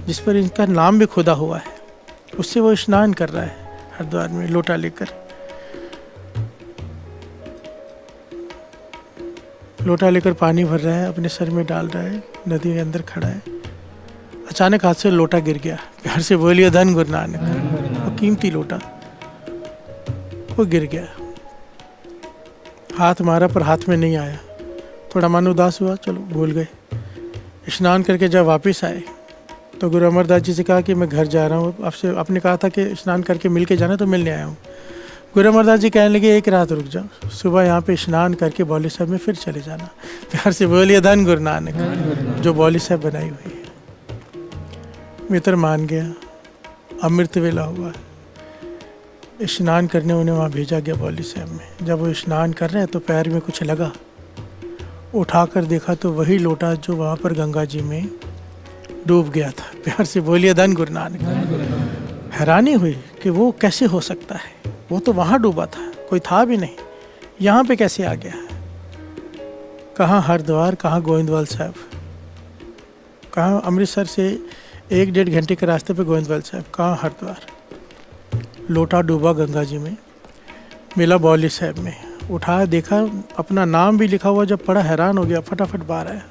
जिस पर इनका नाम भी खुदा हुआ है। उससे वो स्नान कर रहा है हरिद्वार में, लोटा लेकर। लोटा लेकर पानी भर रहा है, अपने सर में डाल रहा है, नदी के अंदर खड़ा है। अचानक हाथ से लोटा गिर गया। प्यार से बोलिए धन गुरु नानक। वो कीमती लोटा वो गिर गया। हाथ मारा पर हाथ में नहीं आया। थोड़ा मन उदास हुआ, चलो भूल गए। स्नान करके जब वापस आए तो गुरु अमरदास जी से कहा कि मैं घर जा रहा हूँ, आपसे आपने कहा था कि स्नान करके मिल के जाना, तो मिलने आया हूँ। गुरु अमरदास जी कहने लगे, एक रात रुक जाओ, सुबह यहाँ पे स्नान करके बौली साहब में फिर चले जाना। प्यार से बोलिए धन गुरु नानक। जो बौली साहब बनाई हुई है। मित्र मान गया। अमृत वेला हुआ, स्नान करने उन्हें वहाँ भेजा गया बौली साहब में। जब वो स्नान कर रहे हैं तो पैर में कुछ लगा, उठाकर देखा तो वही लोटा जो वहाँ पर गंगा जी में डूब गया था। प्यार से बोलिए धन गुरु नानक। हैरानी हुई कि वो कैसे हो सकता है, वो तो वहाँ डूबा था, कोई था भी नहीं, यहाँ पे कैसे आ गया। कहाँ हरिद्वार, कहाँ गोविंदवाल साहब, कहाँ अमृतसर से 1-1.5 घंटे के रास्ते पे गोविंदवाल साहब, कहाँ हरिद्वार। लोटा डूबा गंगा जी में, मिला बौली साहब में। उठाया, देखा अपना नाम भी लिखा हुआ। जब पढ़ा हैरान हो गया, फटाफट बाहर आया।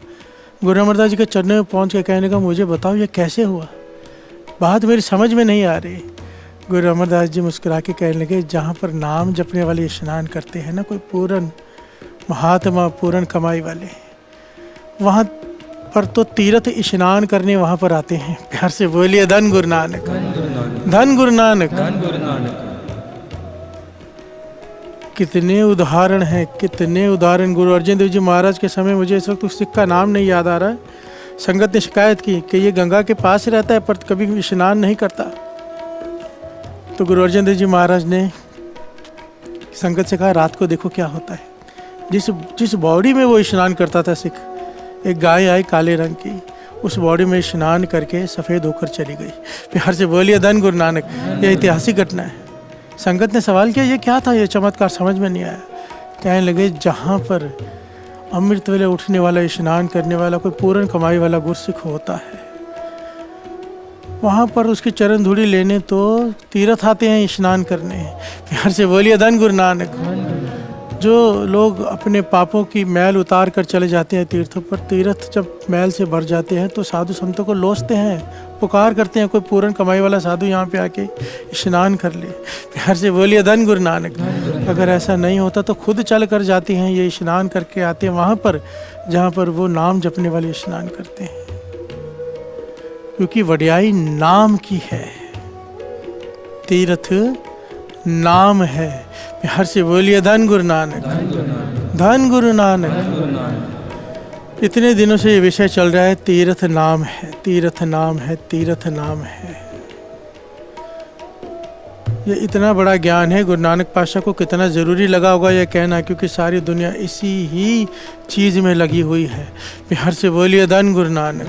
गुरु अमरदास जी के चरणों में पहुँच के कहने का, मुझे बताओ ये कैसे हुआ, बात मेरी समझ में नहीं आ रही। गुरु अमरदास जी मुस्कुरा के कहने लगे, जहाँ पर नाम जपने वाले स्नान करते हैं ना, कोई पूर्ण महात्मा, पूर्ण कमाई वाले, वहाँ पर तो तीर्थ स्नान करने वहाँ पर आते हैं। प्यार से बोलिए धन गुरु नानक। धन गुरु नानक। कितने उदाहरण हैं, कितने उदाहरण। गुरु अर्जन देव जी महाराज के समय, मुझे इस वक्त उस सिख का नाम नहीं याद आ रहा है, संगत ने शिकायत की कि ये गंगा के पास रहता है पर कभी स्नान नहीं करता। तो गुरु अर्जन देव जी महाराज ने संगत से कहा रात को देखो क्या होता है। जिस बॉडी में वो स्नान करता था सिख, एक गाय आई काले रंग की, उस बॉडी में स्नान करके सफ़ेद होकर चली गई। प्यार से बोलिए धन गुरु नानक। यह ऐतिहासिक घटना है। संगत ने सवाल किया ये क्या था, ये चमत्कार समझ में नहीं आया। कहने लगे जहाँ पर अमृत वेले उठने वाला, स्नान करने वाला, कोई पूर्ण कमाई वाला गुरसिख होता है, वहाँ पर उसकी चरण धूड़ी लेने तो तीर्थ आते हैं स्नान करने। प्यार से बोलिए धन गुरु नानक। जो लोग अपने पापों की मैल उतार कर चले जाते हैं तीर्थों पर, तीर्थ जब मैल से भर जाते हैं तो साधु संतों को लोचते हैं, पुकार करते हैं कोई पूर्ण कमाई वाला साधु यहाँ पे आके स्नान कर ले। प्यार से बोलिए धन गुरु नानक। अगर ऐसा नहीं होता तो खुद चल कर जाती हैं, ये स्नान करके आते हैं वहाँ पर जहाँ पर वो नाम जपने वाले स्नान करते हैं, क्योंकि वड्याई नाम की है, तीर्थ नाम है। प्यार से बोलिए धन गुरु नानक, धन गुरु नानक। इतने दिनों से ये विषय चल रहा है, तीर्थ नाम है, तीर्थ नाम है, तीर्थ नाम है। ये इतना बड़ा ज्ञान है, गुरु नानक पातशाह को कितना ज़रूरी लगा होगा यह कहना, क्योंकि सारी दुनिया इसी ही चीज़ में लगी हुई है। प्यार से बोलिए धन गुरु नानक।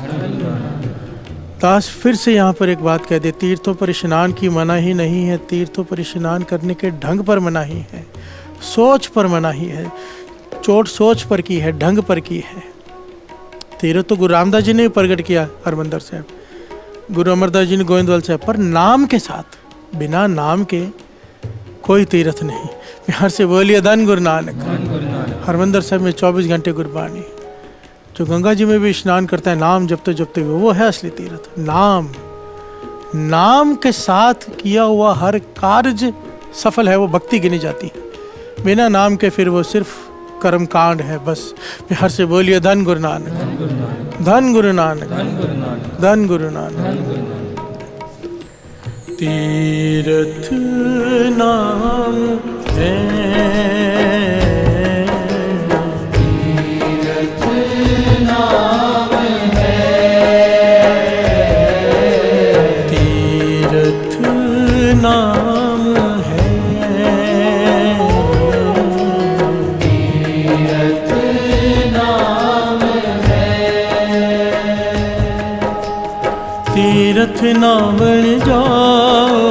दास फिर से यहाँ पर एक बात कह दे, तीर्थों पर स्नान की मनाही नहीं है, तीर्थों पर स्नान करने के ढंग पर मनाही है, सोच पर मनाही है। चोट सोच पर की है, ढंग पर की है। तीर्थ तो गुरु रामदास जी ने भी प्रकट किया, हरमंदर साहब, गुरु अमरदास जी ने गोविंदवाल साहब, पर नाम के साथ, बिना नाम के कोई तीर्थ नहीं। प्यार से बोलिए धन गुरु नानक। हरमंदर साहब में 24 घंटे गुरबानी, जो गंगा जी में भी स्नान करता है नाम जपते जपते हुए, वो है असली तीर्थ। नाम के साथ किया हुआ हर कार्य सफल है, वो भक्ति गिनी जाती है। बिना नाम के फिर वो सिर्फ कर्म कांड है बस। प्यार से बोलिए धन गुरु नानक, धन गुरु नानक, धन गुरु नानक। तीर्थ नाम है, तीर्थ नाम बन जाओ,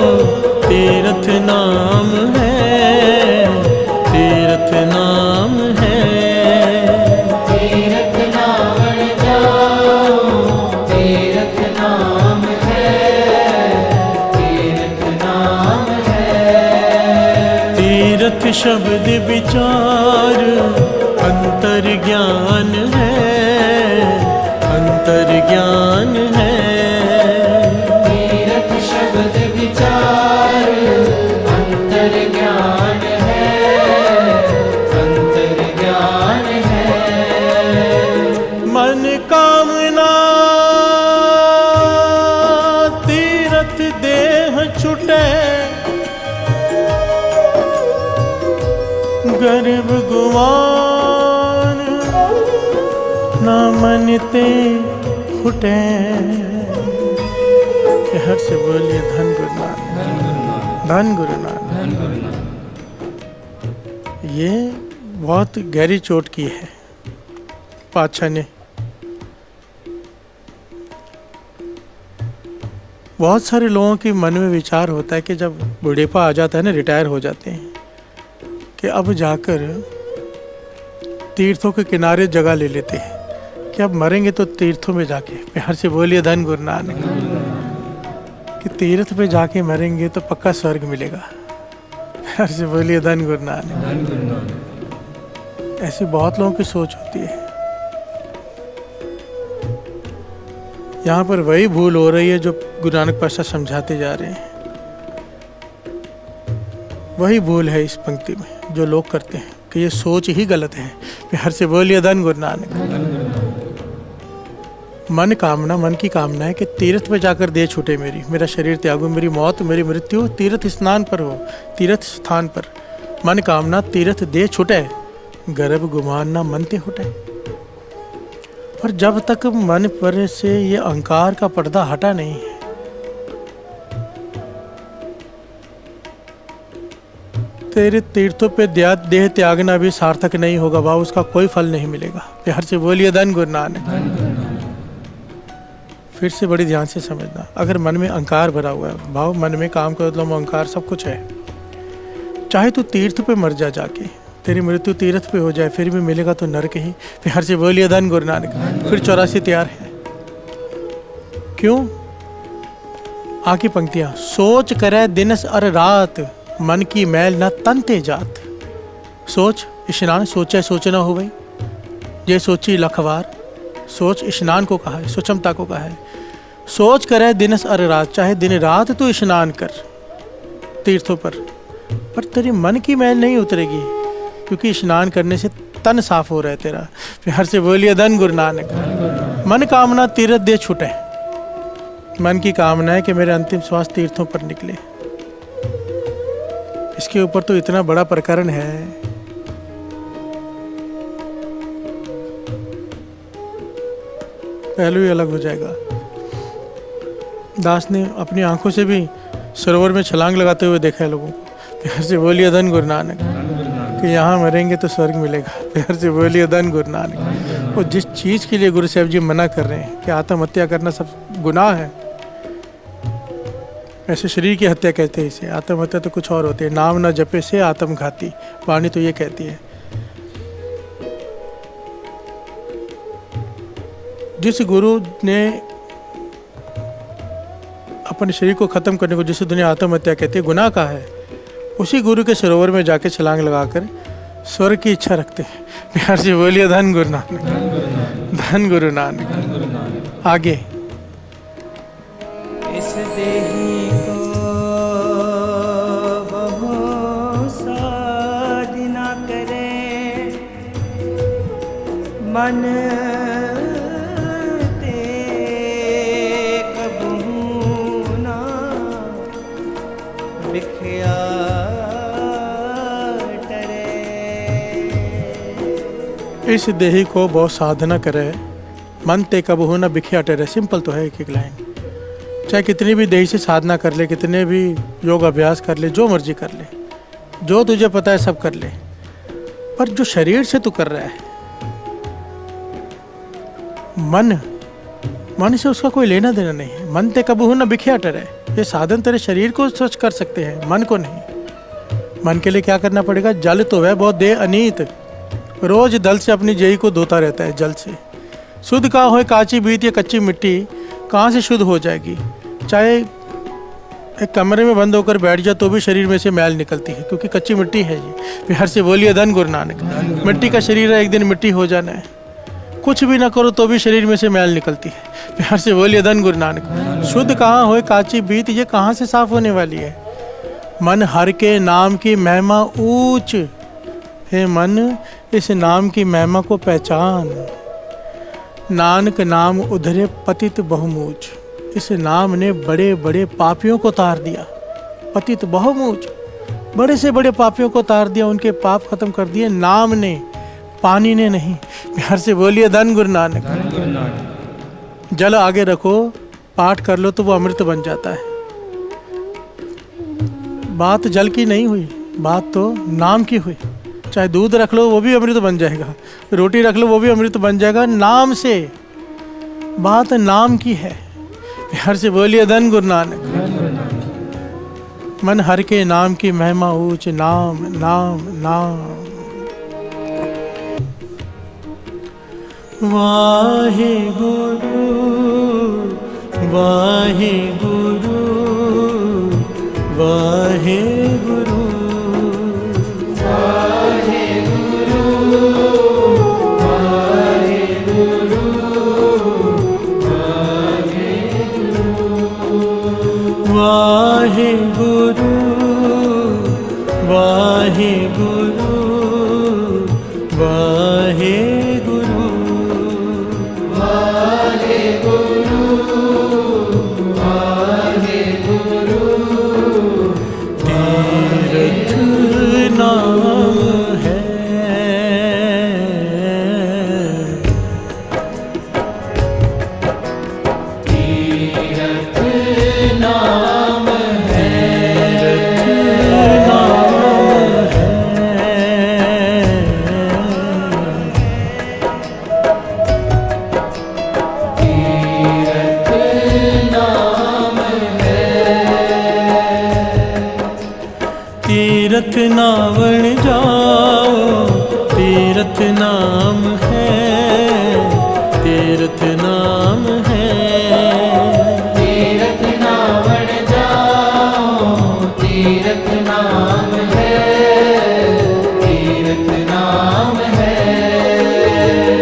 तीर्थ नाम है, तीर्थ नाम है। तीर्थ नाम बन जाओ, तीर्थ नाम है, तीर्थ नाम है। तीर्थ शब्द विचार अंतर ज्ञान है, अंतर ज्ञान है। गर्भ गुमान ना मनते फुटे। हर से बोलिए धन गुरु नानक, धन गुरु नानक। ये बहुत गहरी चोट की है पातशाह ने। बहुत सारे लोगों के मन में विचार होता है कि जब बुढ़ेपा आ जाता है ना, रिटायर हो जाते हैं, कि अब जाकर तीर्थों के किनारे जगह ले लेते हैं कि अब मरेंगे तो तीर्थों में जाके। प्यार से बोलिए धन गुरु नानक, कि तीर्थ पे जाके मरेंगे तो पक्का स्वर्ग मिलेगा। प्यार से बोलिए धन गुरु नानक। ऐसी बहुत लोगों की सोच होती है। यहाँ पर वही भूल हो रही है जो गुरु नानक पातशाह समझाते जा रहे हैं। वही भूल है इस पंक्ति में जो लोग करते हैं, कि ये सोच ही गलत है। प्यार से बोलिए धन गुरु नानक। मन कामना, मन की कामना है कि तीर्थ पे जाकर दे छूटे मेरी, मेरा शरीर त्यागो, मेरी मौत, मेरी मृत्यु तीर्थ स्नान पर हो, तीर्थ स्थान पर। मन कामना तीर्थ दे छूटे, गर्भ गुमान ना मनते हुटे। पर जब तक मन पर से ये अहंकार का पर्दा हटा नहीं है, तेरे तीर्थों पे देह त्यागना भी सार्थक नहीं होगा भाव, उसका कोई फल नहीं मिलेगा। प्यार से बोलिए धन गुरु नानक। फिर से बड़ी ध्यान से समझना, अगर मन में अहंकार भरा हुआ है भाव, मन में काम कर लो, अहंकार सब कुछ है, चाहे तू तीर्थ पे मर जा जाके, तेरी मृत्यु तीर्थ पे हो जाए, फिर भी मिलेगा तो नरक ही। प्यार से बोलिए धन गुरु नानक। फिर 84 तैयार है। क्यों? आखिरी पंक्तियां, सोच करे दिनस अर रात, मन की मैल न तन ते जात। सोच स्नान, सोचे सोचना हो गई, ये सोची लखवार। सोच स्नान को कहा है, सुचमता को कहा है। सोच करे दिनस अर रात, चाहे दिन रात तू स्नान कर तीर्थों पर तेरी मन की मैल नहीं उतरेगी, क्योंकि स्नान करने से तन साफ हो रहा है तेरा। प्यार से बोलिए धन गुरु नानक। मन कामना तीर्थ दे छूटे, मन की कामना है कि मेरे अंतिम श्वास तीर्थों पर निकले। इसके ऊपर तो इतना बड़ा प्रकरण है, पहलू ही अलग हो जाएगा। दास ने अपनी आंखों से भी सरोवर में छलांग लगाते हुए देखा है लोगों को। प्यार से बोलिए धन गुरु नानक। कि यहाँ मरेंगे तो स्वर्ग मिलेगा। प्यार से बोलिए धन गुरु नानक। और जिस चीज़ के लिए गुरु साहब जी मना कर रहे हैं कि आत्महत्या करना सब गुनाह है, ऐसे शरीर की हत्या कहते हैं इसे, आत्महत्या तो कुछ और होती है। नाम न जपे से आत्मघाती, वाणी तो ये कहती है। जिस गुरु ने अपने शरीर को खत्म करने को जिसे दुनिया आत्महत्या कहती है, गुनाह का है, उसी गुरु के सरोवर में जाके छलांग लगाकर स्वर्ग की इच्छा रखते हैं। प्यार से बोलिए धन गुरु नानक। धन गुरु नानक। आगे इस देही को बहु साधना करे, मन ते कबहू ना बिखया टरे। इस देही को बहुत साधना करे, मन ते कबहू न बिखया टरे। सिंपल तो है एक एक लाइन। चाहे कितनी भी देही से साधना कर ले, कितने भी योग अभ्यास कर ले, जो मर्जी कर ले, जो तुझे पता है सब कर ले, पर जो शरीर से तू कर रहा है, मन से उसका कोई लेना देना नहीं है। मन ते कबहू न बिखया टरे। ये साधन तेरे शरीर को स्वच्छ कर सकते हैं, मन को नहीं। मन के लिए क्या करना पड़ेगा? जल तो वह बहुत दे अनीत, रोज दल से अपनी जेही को धोता रहता है जल से। शुद्ध कहाँ हो, काची बीत या कच्ची मिट्टी कहाँ से शुद्ध हो जाएगी? चाहे एक कमरे में बंद होकर बैठ जाए तो भी शरीर में से मैल निकलती है, क्योंकि कच्ची मिट्टी है ये। प्यार से बोलिए धन गुरु नानक। मिट्टी का शरीर है, एक दिन मिट्टी हो जाना है। कुछ भी ना करो तो भी शरीर में से मैल निकलती है। प्यार से बोलिए धन गुरु नानक। शुद्ध कहाँ हो, काची बीत, ये कहाँ से साफ होने वाली है? मन हर के नाम की महिमा ऊंच। हे मन, इस नाम की महिमा को पहचान। नानक नाम उधरे पतित बहुमूच। इस नाम ने बड़े बड़े पापियों को तार दिया। पतित बहुमूच, बड़े से बड़े पापियों को तार दिया, उनके पाप खत्म कर दिए नाम ने, पानी ने नहीं। प्यार से बोलिए धन गुरु नानक। जल आगे रखो, पाठ कर लो तो वो अमृत बन जाता है। बात जल की नहीं हुई, बात तो नाम की हुई। चाहे दूध रख लो वो भी अमृत बन जाएगा, रोटी रख लो वो भी अमृत बन जाएगा, नाम से। बात नाम की है। प्यार से बोलिए धन गुरु नानक। मन हर के नाम की महिमा ऊंच। नाम नाम नाम। वाहे गुरु वाहे गुरु वाहे गुरु वाहे गुरु वाहे गुरु वाहे गुरु वाहे गुरु वाहे गुरु। तीर्थ नाम है, तीर्थ नाम है, जाओ, तीर्थ नाम है, तीर्थ नाम है। तीर्थ नावण जाओ, तीर्थ नाम है, तीर्थ नाम है।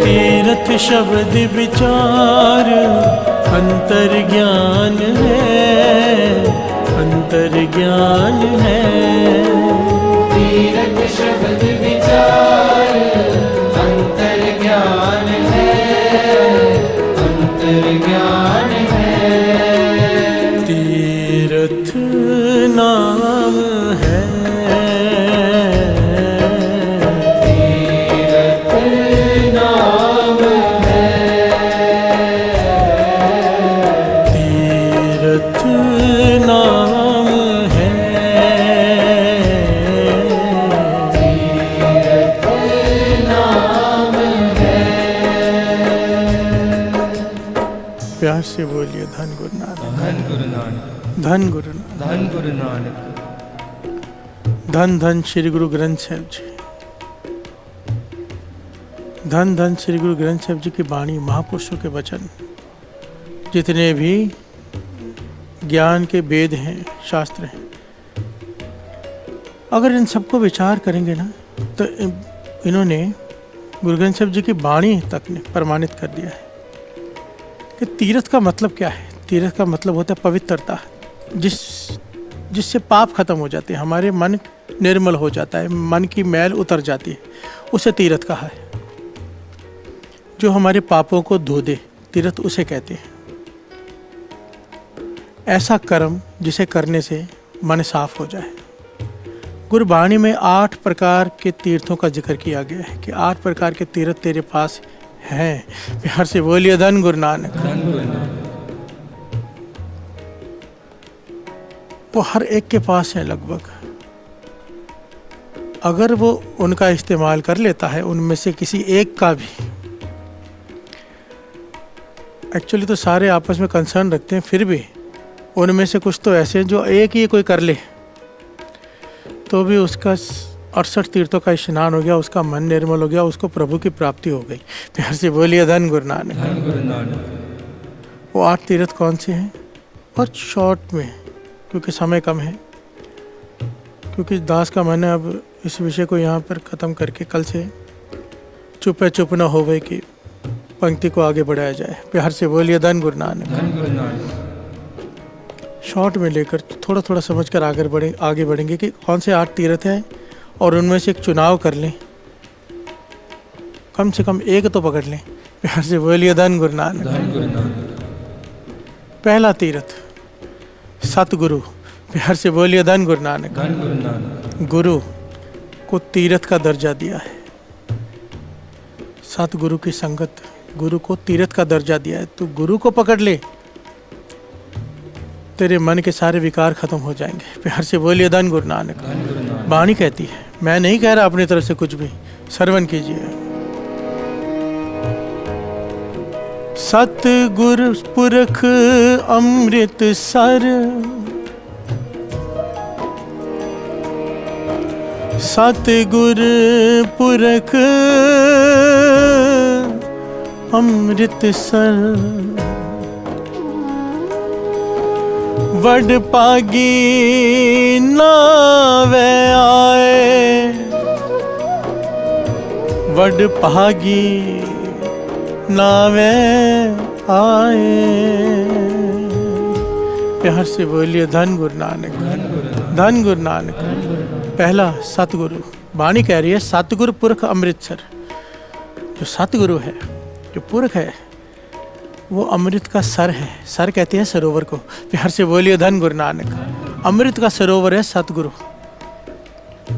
तीर्थ शब्द विचार अंतर ज्ञान है, अंतर ज्ञान है। तीर्थ शब्द विचार अंतर ज्ञान है, अंतर ज्ञान है। तीर्थ नाम है, तीर्थ नाम है, तीर्थ नाम है। नाम है। प्यार से बोलिए धन गुरु नानक, धन गुरु नानक, धन गुरु नानक, धन गुरु नानक। धन धन श्री गुरु ग्रंथ साहिब जी, धन धन श्री गुरु ग्रंथ साहिब जी की वाणी, महापुरुषों के वचन, जितने भी ज्ञान के वेद हैं, शास्त्र हैं, अगर इन सबको विचार करेंगे ना तो इन्होंने गुरु ग्रंथ साहिब जी की वाणी तक ने प्रमाणित कर दिया है कि तीर्थ का मतलब क्या है। तीर्थ का मतलब होता है पवित्रता, जिससे पाप खत्म हो जाते हैं, हमारे मन निर्मल हो जाता है, मन की मैल उतर जाती है, उसे तीर्थ कहा है। जो हमारे पापों को धो दे, तीर्थ उसे कहते हैं। ऐसा कर्म जिसे करने से मन साफ हो जाए। गुरबाणी में 8 प्रकार के तीर्थों का जिक्र किया गया है कि 8 प्रकार के तीर्थ तेरे पास हैं। प्यार से बोलिए धन गुरु नानक। धन गुरु नानक। वो हर एक के पास है लगभग। अगर वो उनका इस्तेमाल कर लेता है, उनमें से किसी एक का भी, एक्चुअली तो सारे आपस में कंसर्न रखते हैं, फिर भी उनमें से कुछ तो ऐसे हैं जो एक ही कोई कर ले तो भी उसका 68 तीर्थों का स्नान हो गया, उसका मन निर्मल हो गया, उसको प्रभु की प्राप्ति हो गई। प्यार से बोलिए धन गुरु नानक। धन गुरु नानक। वो 8 तीर्थ कौन से हैं? बहुत शॉर्ट में, क्योंकि समय कम है, क्योंकि दास का मन है अब इस विषय को यहाँ पर ख़त्म करके कल से चुप है चुप ना होवे कि पंक्ति को आगे बढ़ाया जाए। प्यार से बोलिए धन गुरु नानक। धन गुरु नानक। शॉर्ट में लेकर थोड़ा थोड़ा समझ कर आगे बढ़ेंगे कि कौन से 8 तीर्थ हैं और उनमें से एक चुनाव कर लें, कम से कम एक तो पकड़ लें। प्यार से बोलिए धन गुरु नानक। धन गुरु नानक। पहला तीर्थ सतगुरु। प्यार से बोलिए धन गुरु नानक। धन गुरु नानक। गुरु को तीर्थ का दर्जा दिया है। सतगुरु की संगत, गुरु को तीर्थ का दर्जा दिया है। तो गुरु को पकड़ ले, तेरे मन के सारे विकार खत्म हो जाएंगे। प्यार से बोलिए धन गुरु नानक। धन गुरु नानक। वाणी कहती है, मैं नहीं कह रहा अपनी तरफ से कुछ भी, श्रवण कीजिए। सतगुरु पुरख अमृत सर, सतगुरु पुरख अमृत सर, वड पागी नावे आए, वड पागी नावे आए। प्यार से बोलिए धन गुरु नानक। धन गुरु नानक। पहला सतगुरु, वाणी कह रही है सतगुरु पुरख अमृतसर। जो सतगुरु है, जो पुरख है, वो अमृत का सर है। सर कहते हैं सरोवर को। प्यार से बोलिए धन गुरु नानक। अमृत का सरोवर है सतगुरु।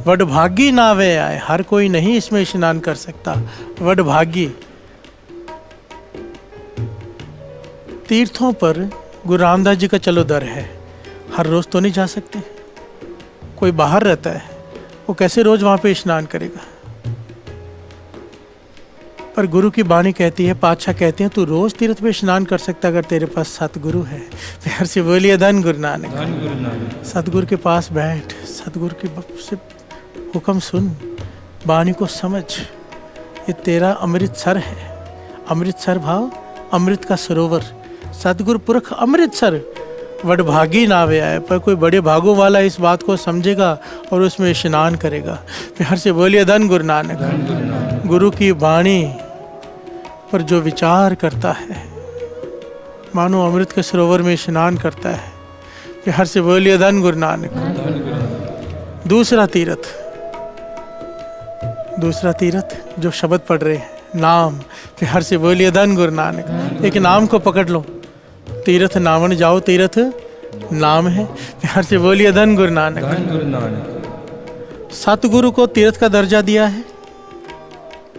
वडभागी नावे आए, हर कोई नहीं इसमें स्नान कर सकता। वडभागी। तीर्थों पर गुरु रामदास जी का चलो दर है, हर रोज तो नहीं जा सकते। कोई बाहर रहता है, वो कैसे रोज वहां पे स्नान करेगा। पर गुरु की वाणी कहती है, पातशाह कहते हैं, तू रोज तीर्थ पे स्नान कर सकता अगर तेरे पास सतगुरु है। प्यार से बोलिए धन गुरु नानक। धन गुरु नानक। सतगुरु के पास बैठ, सतगुरु के से हुक्म सुन, वाणी को समझ, ये तेरा अमृतसर है। अमृतसर भाव अमृत का सरोवर, सतगुरु पुरख अमृतसर वडभागी नावे आए। पर कोई बड़े भागों वाला इस बात को समझेगा और उसमें स्नान करेगा। प्यार से बोलिए धन गुरु नानक। गुरु की वाणी पर जो विचार करता है मानो अमृत के सरोवर में स्नान करता है। प्यार से बोलिए धन गुरु नानक। दूसरा तीरथ जो शब्द पढ़ रहे हैं, नाम। प्यार से बोलिए धन गुरु नानक। एक नाम को पकड़ लो, तीर्थ नामन जाओ, तीर्थ नाम है। प्यार से बोलिए धन गुरु नानक। सतगुरु को तीर्थ का दर्जा दिया है।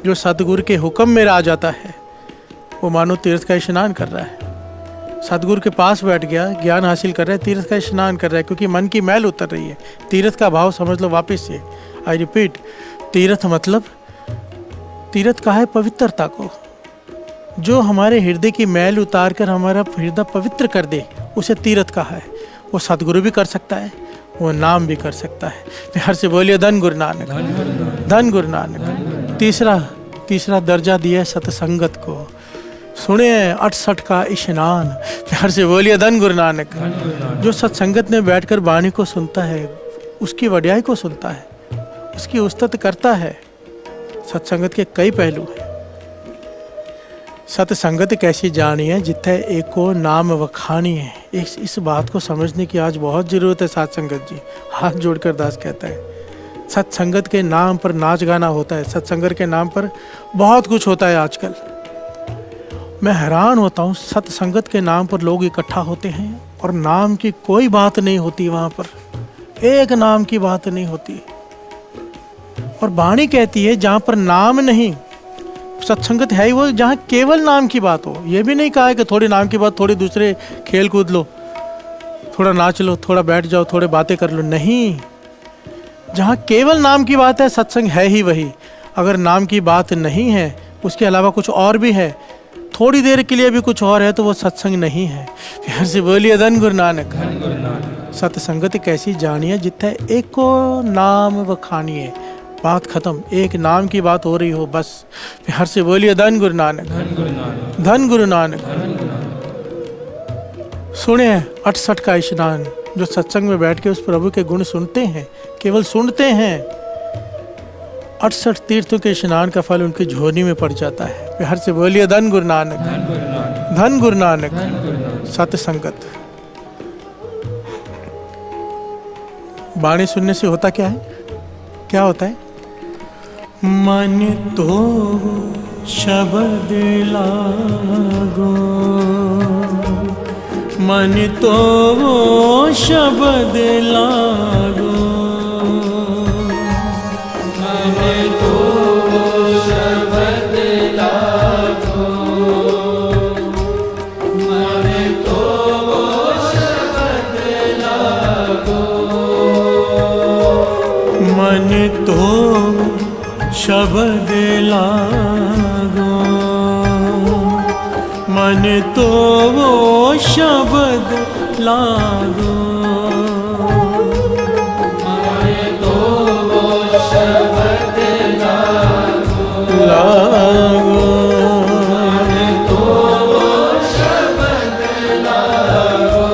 जो सतगुरु के हुक्म में आ जाता है वो मानो तीर्थ का स्नान कर रहा है। सतगुरु के पास बैठ गया, ज्ञान हासिल कर रहा है, तीर्थ का स्नान कर रहा है, क्योंकि मन की मैल उतर रही है। तीर्थ का भाव समझ लो वापस से, आई रिपीट, तीर्थ मतलब तीर्थ का है पवित्रता को। जो हमारे हृदय की मैल उतार कर हमारा हृदय पवित्र कर दे उसे तीर्थ कहा है। वो सतगुरु भी कर सकता है, वो नाम भी कर सकता है। प्यार से बोलिए धन गुरु नानक। धन गुरु नानक। तीसरा दर्जा दिया है सत्संगत को। सुने 68 का स्नान। प्यार से बोलिए धन गुरु नानक। जो सत्संगत में बैठकर वाणी को सुनता है, उसकी वड्याई को सुनता है, उसकी उस्तत करता है। सत्संगत के कई पहलू हैं। सत्संगत कैसी जानी है जिथे एको नाम वखानी है। इस बात को समझने की आज बहुत ज़रूरत है। सत्संगत जी हाथ जोड़कर दास कहता है, सत्संगत के नाम पर नाच गाना होता है, सत्संगत के नाम पर बहुत कुछ होता है आजकल। मैं हैरान होता हूँ, सत्संगत के नाम पर लोग इकट्ठा होते हैं और नाम की कोई बात नहीं होती। वहाँ पर एक नाम की बात नहीं होती। और वाणी कहती है जहाँ पर नाम नहीं, सत्संगत है ही वो जहाँ केवल नाम की बात हो। ये भी नहीं कहा है कि थोड़ी नाम की बात, थोड़ी दूसरे खेल कूद लो, थोड़ा नाच लो, थोड़ा बैठ जाओ, थोड़े बातें कर लो। नहीं, जहाँ केवल नाम की बात है सत्संग है ही वही। अगर नाम की बात नहीं है, उसके अलावा कुछ और भी है, थोड़ी देर के लिए भी कुछ और है, तो वो सत्संग नहीं है। प्यार से बोलिए धन गुरु नानक। सत्संगत कैसी जानिए जिथे एको नाम वखानिए। बात खत्म, एक नाम की बात हो रही हो बस। प्यार से बोलिए धन गुरु नानक। धन गुरु नानक। सुने 68 का स्नान। जो सत्संग में बैठ के उस प्रभु के गुण सुनते हैं, केवल सुनते हैं, 68 तीर्थों के स्नान का फल उनकी झोली में पड़ जाता है। प्यार से बोलिए धन गुरु नानक। धन गुरु नानक। सत्संगत। वाणी सुनने से होता क्या है? क्या होता है? मन तो शब्द लागो, मन तो शब्द लागो, मन तो शब्द लागो, मन तो शब्द लागो, मन तो शब्द लागो, मन तो वो शब्द लागो, मन तो शब्द लागो, लागो। मन तो शब्द लागो।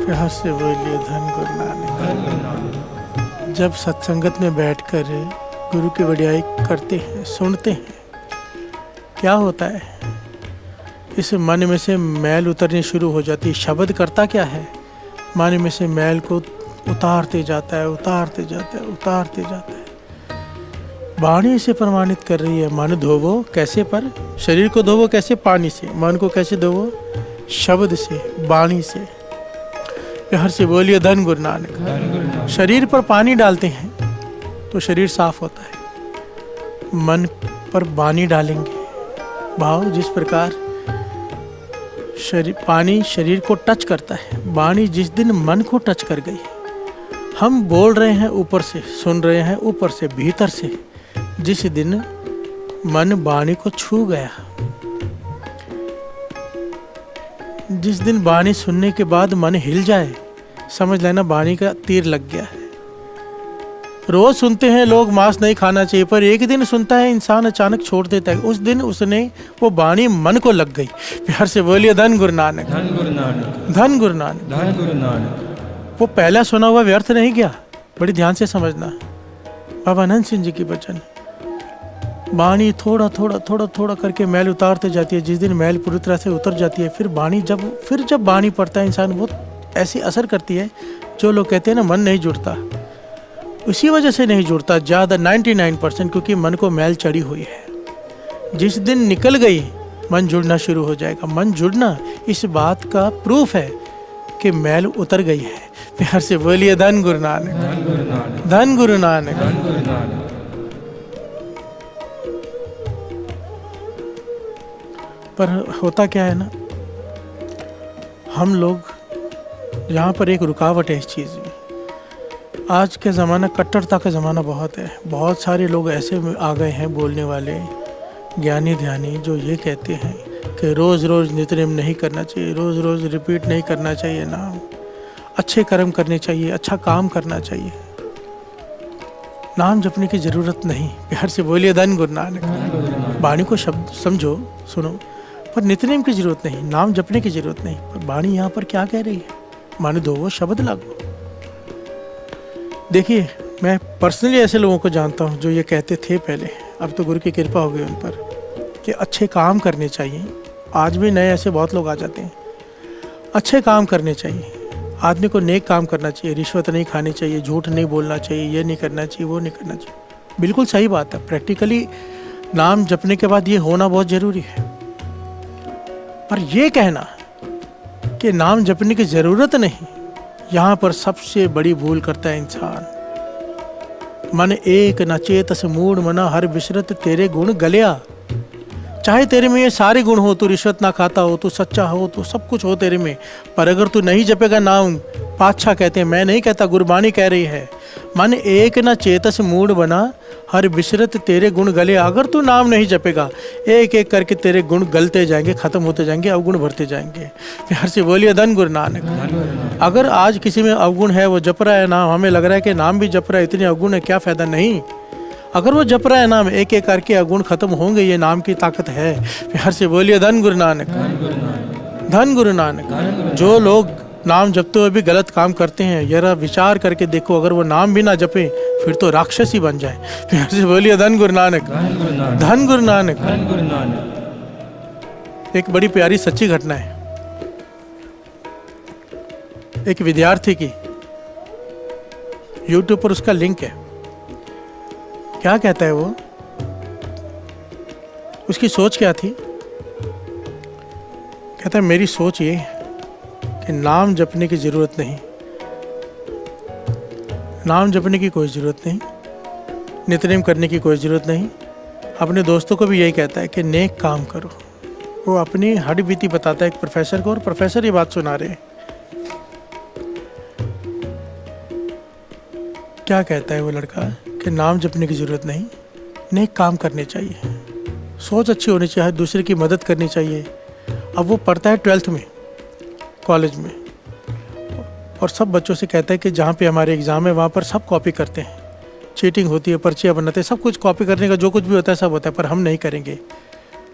प्यार से बोलिए धन गुरु नानक। जब सत्संगत में बैठकर गुरु की वड्याई करते हैं, सुनते हैं, क्या होता है? इस मन में से मैल उतरनी शुरू हो जाती है। शब्द करता क्या है? मन में से मैल को उतारते जाता है, उतारते जाता है, उतारते जाता है। वाणी से प्रमाणित कर रही है, मन धोवो कैसे? पर शरीर को धोवो कैसे? पानी से। मन को कैसे धोवो? शब्द से, वाणी से। प्यार से बोलिए धन गुरु नानक। शरीर पर पानी डालते हैं तो शरीर साफ होता है। मन पर वाणी डालेंगे, भाव जिस प्रकार पानी शरीर को टच करता है, वाणी जिस दिन मन को टच कर गई। हम बोल रहे हैं ऊपर से, सुन रहे हैं ऊपर से, भीतर से। जिस दिन मन वाणी को छू गया, जिस दिन वाणी सुनने के बाद मन हिल जाए, समझ लेना वाणी का तीर लग गया है। रोज सुनते हैं लोग मांस नहीं खाना चाहिए, पर एक दिन सुनता है इंसान अचानक छोड़ देता है। उस दिन उसने वो वाणी मन को लग गई। प्यार से बोलिए धन गुरु नानक, धन गुरु नानक, धन गुरु नानक। धन गुरु नानक। वो पहला सुना हुआ व्यर्थ नहीं गया। बड़ी ध्यान से समझना, बाबा अनंत सिंह जी की वचन। वाणी थोड़ा थोड़ा थोड़ा थोड़ा करके मैल उतारते जाती है। जिस दिन मैल पूरी तरह से उतर जाती है, फिर वाणी जब वाणी पढ़ता है इंसान, वो ऐसी असर करती है। जो लोग कहते हैं ना मन नहीं जुड़ता, उसी वजह से नहीं जुड़ता ज़्यादा 99%, क्योंकि मन को मैल चढ़ी हुई है। जिस दिन निकल गई मन जुड़ना शुरू हो जाएगा। मन जुड़ना इस बात का प्रूफ है कि मैल उतर गई है। प्यार से बोलिए धन गुरु नानक, धन गुरु नानक, धन गुरु नानक। धन गुरु नानक। पर होता क्या है ना, हम लोग यहाँ पर एक रुकावट है इस चीज़ में। आज के ज़माना कट्टरता का ज़माना बहुत है। बहुत सारे लोग ऐसे में आ गए हैं बोलने वाले ज्ञानी ध्यानी, जो ये कहते हैं कि रोज़ रोज़ नित्यनेम नहीं करना चाहिए, रोज़ रोज़ रिपीट नहीं करना चाहिए नाम, अच्छे कर्म करने चाहिए, अच्छा काम करना चाहिए, नाम जपने की ज़रूरत नहीं। प्यार से बोलिए धन गुरु नानक। वाणी को शब्द समझो, सुनो, पर नित्यनेम की ज़रूरत नहीं, नाम जपने की ज़रूरत नहीं। पर वाणी यहाँ पर क्या कह रही है, मान दो वो शब्द लागू। देखिए, मैं पर्सनली ऐसे लोगों को जानता हूँ जो ये कहते थे पहले, अब तो गुरु की कृपा हो गई उन पर, कि अच्छे काम करने चाहिए। आज भी नए ऐसे बहुत लोग आ जाते हैं। अच्छे काम करने चाहिए, आदमी को नेक काम करना चाहिए, रिश्वत नहीं खानी चाहिए, झूठ नहीं बोलना चाहिए, ये नहीं करना चाहिए, वो नहीं करना चाहिए। बिल्कुल सही बात है। प्रैक्टिकली नाम जपने के बाद ये होना बहुत ज़रूरी है। पर ये कहना कि नाम जपने की ज़रूरत नहीं, यहाँ पर सबसे बड़ी भूल करता है इंसान। मन एक न चेतस मूढ़ मना, हर बिसरत तेरे गुण गलिया। चाहे तेरे में ये सारे गुण हो, तू रिश्वत ना खाता हो, तू सच्चा हो, तो सब कुछ हो तेरे में, पर अगर तू नहीं जपेगा नाम, पातशाह कहते हैं, मैं नहीं कहता, गुरबानी कह रही है, मन एक न चेतस मूढ़ बना, हर बिसरत तेरे गुण गले। अगर तू नाम नहीं जपेगा, एक एक करके तेरे गुण गलते जाएंगे, खत्म होते जाएंगे, अवगुण भरते जाएंगे। प्यार से बोलिए धन गुरु नानक। अगर आज किसी में अवगुण है, वो जप रहा है नाम, हमें लग रहा है कि नाम भी जप रहा है, इतने अवगुण है, क्या फ़ायदा। नहीं, अगर वो जप रहा है नाम, एक एक करके अवगुण खत्म होंगे। ये नाम की ताकत है। प्यार से बोलिए धन गुरु नानक, धन गुरु नानक। जो लोग नाम जपते हुए भी गलत काम करते हैं, जरा विचार करके देखो, अगर वो नाम भी ना जपे फिर तो राक्षस ही बन जाए। प्यार से बोलिए धन गुरु नानक, धन गुरु नानक, धन गुरु नानक। एक बड़ी प्यारी सच्ची घटना है। एक विद्यार्थी की, YouTube पर उसका लिंक है। क्या कहता है वो, उसकी सोच क्या थी? कहता है मेरी सोच ये कि नाम जपने की ज़रूरत नहीं, नाम जपने की कोई ज़रूरत नहीं, नित्यनेम करने की कोई ज़रूरत नहीं। अपने दोस्तों को भी यही कहता है कि नेक काम करो। वो अपनी हड्डी बीती बताता है एक प्रोफेसर को, और प्रोफेसर ये बात सुना रहे हैं। क्या कहता है वो लड़का कि नाम जपने की ज़रूरत नहीं, नेक काम करने चाहिए, सोच अच्छी होनी चाहिए, दूसरे की मदद करनी चाहिए। अब वो पढ़ता है 12th में, कॉलेज में, और सब बच्चों से कहता है कि जहाँ पे हमारे एग्ज़ाम है वहाँ पर सब कॉपी करते हैं, चीटिंग होती है, पर्चियाँ बनाते हैं, सब कुछ कॉपी करने का जो कुछ भी होता है सब होता है, पर हम नहीं करेंगे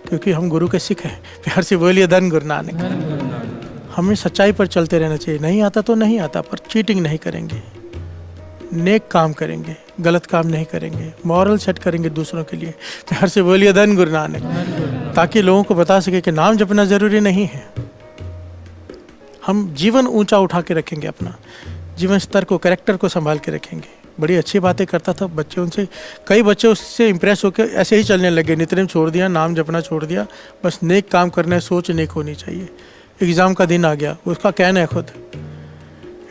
क्योंकि हम गुरु के सिख हैं। प्यार से बोलिए धन गुरु नानक। हमें सच्चाई पर चलते रहना चाहिए। नहीं आता तो नहीं आता, पर चीटिंग नहीं करेंगे, नेक काम करेंगे, गलत काम नहीं करेंगे, मॉरल सेट करेंगे दूसरों के लिए। प्यार से बोलिए धन गुरु नानक, ताकि लोगों को बता सके कि नाम जपना ज़रूरी नहीं है। हम जीवन ऊंचा उठा के रखेंगे, अपना जीवन स्तर को, कैरेक्टर को संभाल के रखेंगे। बड़ी अच्छी बातें करता था बच्चे, उनसे कई बच्चे उससे इम्प्रेस होकर ऐसे ही चलने लगे। नित्यनेम छोड़ दिया, नाम जपना छोड़ दिया, बस नेक काम करना है, सोच नेक होनी चाहिए। एग्ज़ाम का दिन आ गया, उसका कहना है खुद,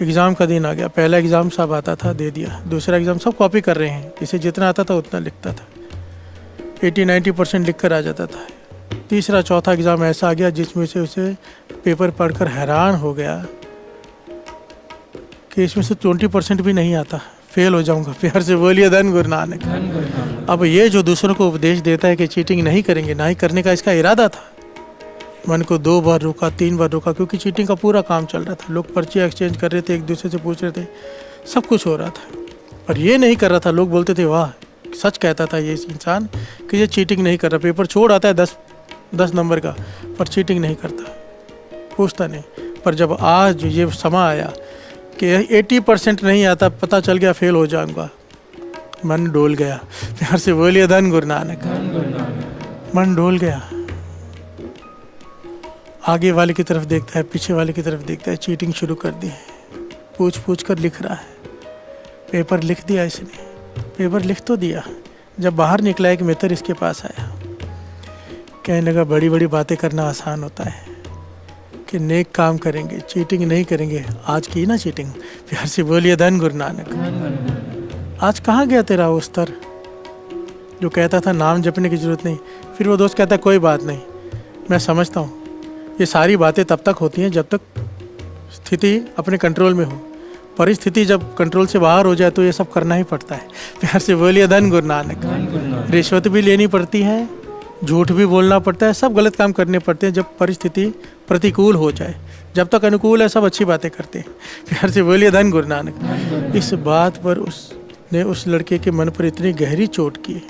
एग्ज़ाम का दिन आ गया, पहला एग्ज़ाम सब आता था, दे दिया, दूसरा एग्ज़ाम सब कॉपी कर रहे हैं, इसे जितना आता था उतना लिखता था, 80-90% लिख कर आ जाता था। तीसरा चौथा एग्ज़ाम ऐसा आ गया जिसमें से उसे पेपर पढ़कर हैरान हो गया कि इसमें से 20% भी नहीं आता, फेल हो जाऊंगा। प्यार से बोलिए धन गुरु नानक। अब ये जो दूसरों को उपदेश देता है कि चीटिंग नहीं करेंगे, ना ही करने का इसका इरादा था। मन को 2 बार रोका, 3 बार रोका, क्योंकि चीटिंग का पूरा काम चल रहा था। लोग पर्ची एक्सचेंज कर रहे थे, एक दूसरे से पूछ रहे थे, सब कुछ हो रहा था। पर ये नहीं कर रहा था। लोग बोलते थे वाह, सच कहता था ये इंसान कि ये चीटिंग नहीं कर रहा। पेपर छोड़ आता है 10 नंबर का, पर चीटिंग नहीं करता, पूछता नहीं। पर जब आज ये समा आया कि 80% नहीं आता, पता चल गया फेल हो जाऊंगा, मन डोल गया। प्यार से बोलिए धन गुरु नानक। मन डोल गया। आगे वाले की तरफ देखता है, पीछे वाले की तरफ देखता है, चीटिंग शुरू कर दी है। पूछ कर लिख रहा है। पेपर लिख दिया इसने, पेपर लिख तो दिया। जब बाहर निकला एक मित्र इसके पास आया, कहने लगा बड़ी बड़ी बातें करना आसान होता है कि नेक काम करेंगे, चीटिंग नहीं करेंगे। आज की ना चीटिंग। प्यार से बोलिए धन गुरु नानक। आज कहाँ गया तेरा वो स्तर जो कहता था नाम जपने की जरूरत नहीं। फिर वो दोस्त कहता है कोई बात नहीं, मैं समझता हूँ ये सारी बातें तब तक होती हैं जब तक स्थिति अपने कंट्रोल में हो। परिस्थिति जब कंट्रोल से बाहर हो जाए तो ये सब करना ही पड़ता है। प्यार से बोलिए धन गुरु नानक। रिश्वत भी लेनी पड़ती है, झूठ भी बोलना पड़ता है, सब गलत काम करने पड़ते हैं जब परिस्थिति प्रतिकूल हो जाए। जब तक अनुकूल है सब अच्छी बातें करते हैं। प्यार से बोलिए धन गुरु नानक। इस बात पर उसने उस लड़के के मन पर इतनी गहरी चोट की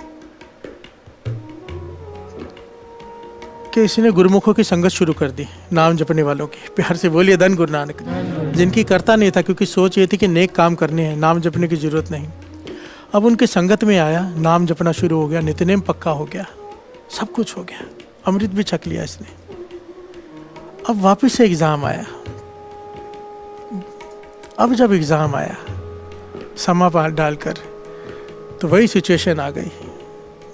कि इसने गुरुमुखों की संगत शुरू कर दी, नाम जपने वालों की। प्यार से बोलिए धन गुरु नानक। जिनकी करता नहीं था क्योंकि सोच ये थी कि नेक काम करने हैं, नाम जपने की जरूरत नहीं। अब उनकी संगत में आया, नाम जपना शुरू हो गया, नित्यनेम पक्का हो गया, सब कुछ हो गया, अमृत भी छक लिया इसने। अब वापस से एग्जाम आया। अब जब एग्जाम आया समा पार डालकर, तो वही सिचुएशन आ गई।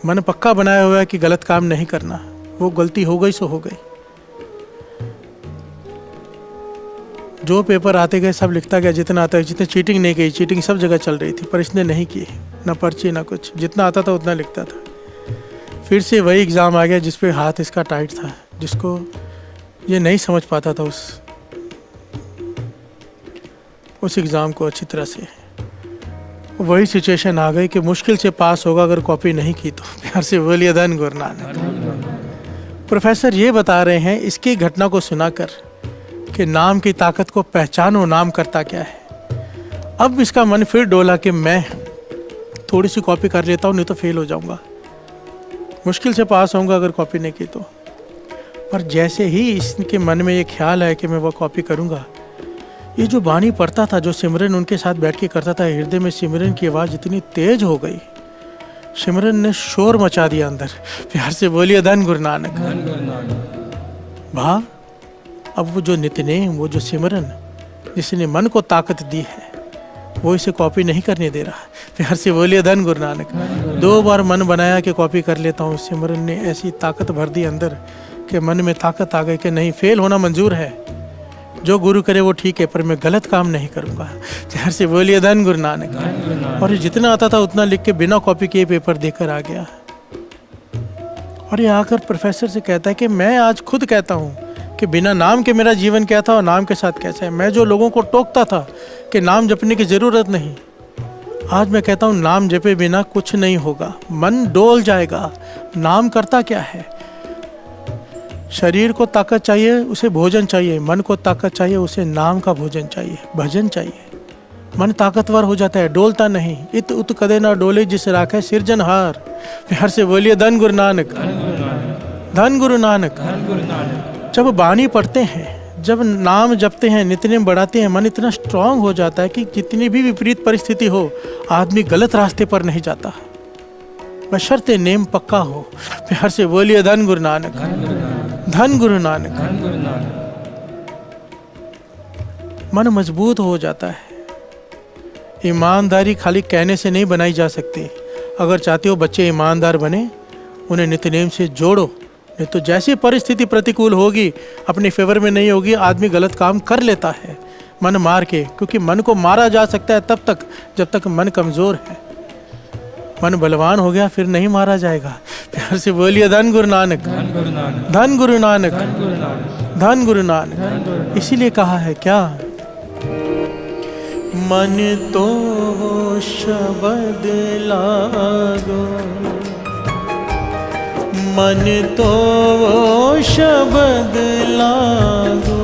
मन पक्का बनाया हुआ है कि गलत काम नहीं करना, वो गलती हो गई सो हो गई। जो पेपर आते गए सब लिखता गया जितना आता है। जितने चीटिंग नहीं की, चीटिंग सब जगह चल रही थी, पर इसने नहीं की, ना पर्ची ना कुछ। जितना आता था उतना लिखता था। फिर से वही एग्ज़ाम आ गया जिस पे हाथ इसका टाइट था, जिसको ये नहीं समझ पाता था उस एग्ज़ाम को अच्छी तरह से। वही सिचुएशन आ गई कि मुश्किल से पास होगा अगर कॉपी नहीं की तो। प्यार से बोलिए धन गुरु नानक। प्रोफेसर ये बता रहे हैं इसकी घटना को सुनाकर कि नाम की ताकत को पहचानो, नाम करता क्या है। अब इसका मन फिर डोला कि मैं थोड़ी सी कॉपी कर लेता हूँ, नहीं तो फेल हो जाऊंगा, मुश्किल से पास होऊंगा अगर कॉपी नहीं की तो। पर जैसे ही इसके मन में ये ख्याल है कि मैं वो कॉपी करूँगा, ये जो बानी पढ़ता था, जो सिमरन उनके साथ बैठ के करता था, हृदय में सिमरन की आवाज़ इतनी तेज हो गई, सिमरन ने शोर मचा दिया अंदर। प्यार से बोलिए धन गुरु नानक। भाव अब वो जो नित्यनेम, वो जो सिमरन जिसने मन को ताकत दी है, वो इसे कॉपी नहीं करने दे रहा। प्यार से बोलिए धन गुरु नानक। 2 बार मन बनाया कि कॉपी कर लेता हूँ, सिमरन ने ऐसी ताकत भर दी अंदर कि मन में ताकत आ गई कि नहीं, फेल होना मंजूर है, जो गुरु करे वो ठीक है, पर मैं गलत काम नहीं करूँगा। प्यार से बोलिए धन गुरु नानक। और जितना आता था उतना लिख के बिना कॉपी किए पेपर देकर आ गया। और ये आकर प्रोफेसर से कहता है कि मैं आज खुद कहता हूँ कि बिना नाम के मेरा जीवन क्या था और नाम के साथ कैसा है। मैं जो लोगों को टोकता था कि नाम जपने की ज़रूरत नहीं, आज मैं कहता हूँ नाम जपे बिना कुछ नहीं होगा, मन डोल जाएगा। नाम करता क्या है? शरीर को ताकत चाहिए, उसे भोजन चाहिए। मन को ताकत चाहिए, उसे नाम का भोजन चाहिए, भजन चाहिए। मन ताकतवर हो जाता है, डोलता नहीं। इत उत कदे ना डोले जिस राखे सिरजनहार। प्यार से बोलिए धन गुरु नानक। धन गुरु नानक। जब बानी पढ़ते हैं, जब नाम जपते हैं, नित्यनेम बढ़ाते हैं, मन इतना स्ट्रांग हो जाता है कि जितनी भी विपरीत परिस्थिति हो, आदमी गलत रास्ते पर नहीं जाता, बशर्ते नेम पक्का हो। प्यार से बोलिए धन गुरु नानक। धन गुरु नानक। मन मजबूत हो जाता है। ईमानदारी खाली कहने से नहीं बनाई जा सकती। अगर चाहते हो बच्चे ईमानदार बने, उन्हें नित्यनेम से जोड़ो, नहीं तो जैसी परिस्थिति प्रतिकूल होगी, अपने फेवर में नहीं होगी, आदमी गलत काम कर लेता है मन मार के। क्योंकि मन को मारा जा सकता है तब तक जब तक मन कमज़ोर है। मन बलवान हो गया फिर नहीं मारा जाएगा। प्यार से बोलिए धन गुरु नानक। धन गुरु नानक। धन गुरु नानक। इसीलिए कहा है क्या, मन तो शब्द लागो, मन तो शब्द लागो,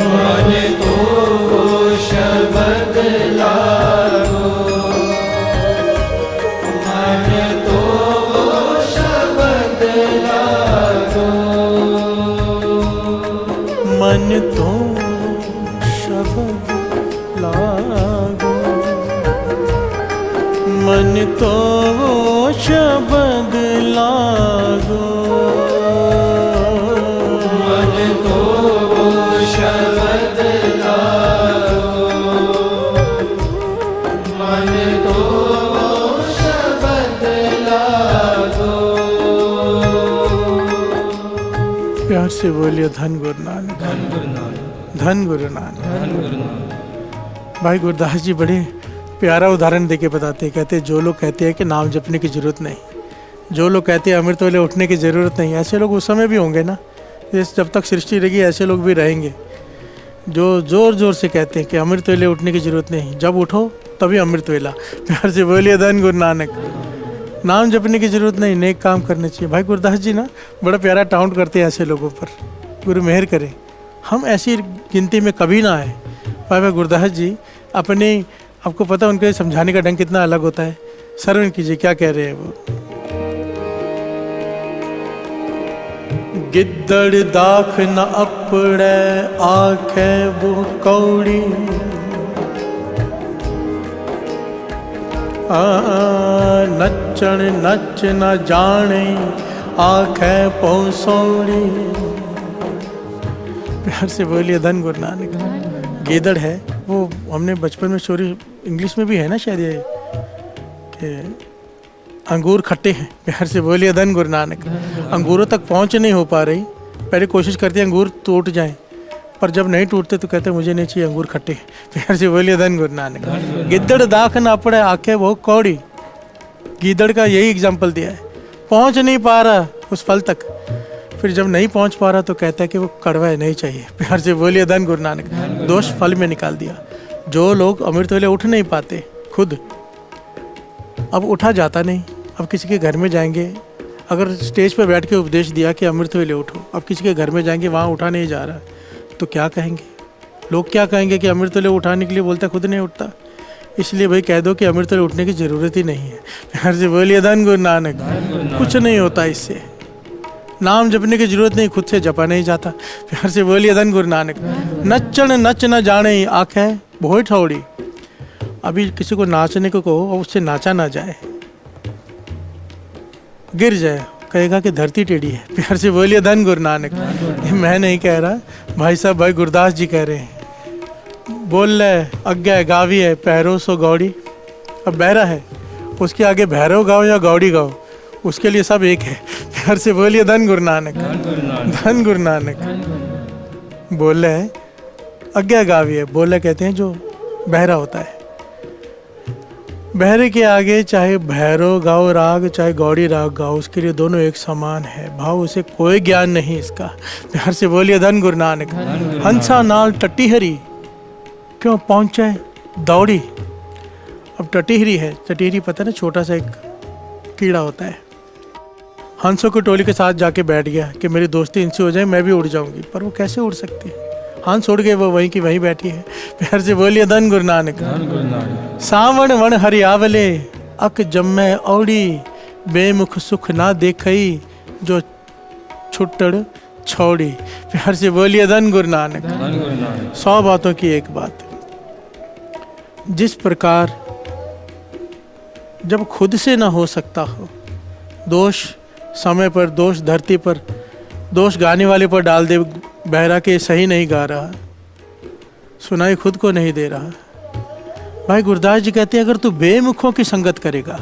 मन तो शब्द लागो, मन तो वो शब्द लागो, मन तो वो शब्द लागो, मन तो वो शब्द लागो। प्यार से बोलिए धन गुरु नानक, धन गुरु नानक, धन गुरु नानक। धन गुरु नानक। भाई गुरदास जी बड़े प्यारा उदाहरण देके बताते हैं। कहते हैं जो लोग कहते हैं कि नाम जपने की ज़रूरत नहीं, जो लोग कहते हैं अमृत वेले उठने की ज़रूरत नहीं, ऐसे लोग उस समय भी होंगे ना, जब तक सृष्टि रहेगी ऐसे लोग भी रहेंगे जो ज़ोर ज़ोर से कहते हैं कि अमृत वेले उठने की ज़रूरत नहीं, जब उठो तभी अमृत वेला। प्यार से बोलिए धन गुरु नानक। नाम जपने की ज़रूरत नहीं, नेक काम करने चाहिए। भाई गुरदास जी ना बड़ा प्यारा टाउंट करते हैं ऐसे लोगों पर, गुरु मेहर करे हम ऐसी गिनती में कभी ना आए। भाई गुरदास जी अपने, आपको पता है उनके समझाने का ढंग कितना अलग होता है। श्रवण कीजिए क्या कह रहे हैं वो। गिद्दड़ दाख न अपड़े आखे वो कौड़ी, नचण नच न जाने आखे पौसौड़ी। प्यार से बोलिए धन गुरु नानक। गेदड़ है वो, हमने बचपन में स्टोरी इंग्लिश में भी है ना शायद ये, कि अंगूर खट्टे हैं। प्यार से बोलिए धन गुरु नानक। अंगूरों तक पहुंच नहीं हो पा रही, पहले कोशिश करते हैं अंगूर टूट जाएं, पर जब नहीं टूटते तो कहते हैं मुझे नहीं चाहिए, अंगूर खट्टे। प्यार से बोलिए धन गुरु नानक। गिद्दड़ दाख ना पड़े आंखें वो कौड़ी। गीदड़ का यही एग्जाम्पल दिया है, पहुंच नहीं पा रहा उस फल तक, फिर जब नहीं पहुंच पा रहा तो कहता है कि वो कड़वा है, नहीं चाहिए। प्यार से बोलिए धन गुरु नानक। दोष फल में निकाल दिया। जो लोग अमृत वेले उठ नहीं पाते खुद, अब उठा जाता नहीं, अब किसी के घर में जाएंगे, अगर स्टेज पर बैठ के उपदेश दिया कि अमृत वेले उठो, अब किसी के घर में जाएंगे वहाँ उठा नहीं जा रहा, तो क्या कहेंगे लोग? क्या कहेंगे कि अमृत वेले उठाने के लिए बोलता, खुद नहीं उठता। इसलिए भाई कह दो कि अमृत वेले उठने की ज़रूरत ही नहीं है। प्यार से बोलिए धन गुरु नानक। कुछ नहीं होता इससे, नाम जपने की जरूरत नहीं, खुद से जपा नहीं जाता। प्यार से बोलिए धन गुरु नानक। नचण नच न जाने आंखें भोई ठौड़ी। अभी किसी को नाचने को कहो और उससे नाचा ना जाए, गिर जाए, कहेगा कि धरती टेढ़ी है। प्यार से बोलिए धन गुरु नानक। ये मैं नहीं कह रहा, भाई साहब भाई गुरदास जी कह रहे हैं। बोल रहे अज्ञा गावी है पैरों सो गौड़ी। अब बहरा है, उसके आगे भैरव गाओ या गौड़ी गाओ, उसके लिए सब एक है। प्यार से बोलिए धन गुरु नानक। धन गुरु नानक। बोल रहे अज्ञा गावी है, बोल रहे कहते हैं जो बहरा होता है। बहरे के आगे चाहे भैरव गाओ राग, चाहे गौड़ी राग गाओ, उसके लिए दोनों एक समान है भाव, उसे कोई ज्ञान नहीं इसका। प्यार से बोलिए धन गुरु नानक। हंसा नाल टटीहरी क्यों पहुंचे दौड़ी। अब टटीहरी है, टटीहरी पता ना छोटा सा एक कीड़ा होता है, हंसों की टोली के साथ जाके बैठ गया कि मेरी दोस्ती इनसे हो जाए, मैं भी उड़ जाऊंगी, पर वो कैसे उड़ सकती है? हंस उड़ गए, वो वहीं की वहीं बैठी है। प्यार से बोलिए धन गुरु नानक। सावण वन हरियावले अक जम्मे औड़ी, बेमुख सुख ना देखई जो छुट्टड़ छोड़ी। प्यार से बोलिए धन गुरु नानक। 100 बातों की एक बात, जिस प्रकार जब खुद से ना हो सकता हो, दोष समय पर, दोष धरती पर, दोष गाने वाले पर डाल दे, बहरा के सही नहीं गा रहा, सुनाई खुद को नहीं दे रहा। भाई गुरदास जी कहते हैं अगर तू बेमुखों की संगत करेगा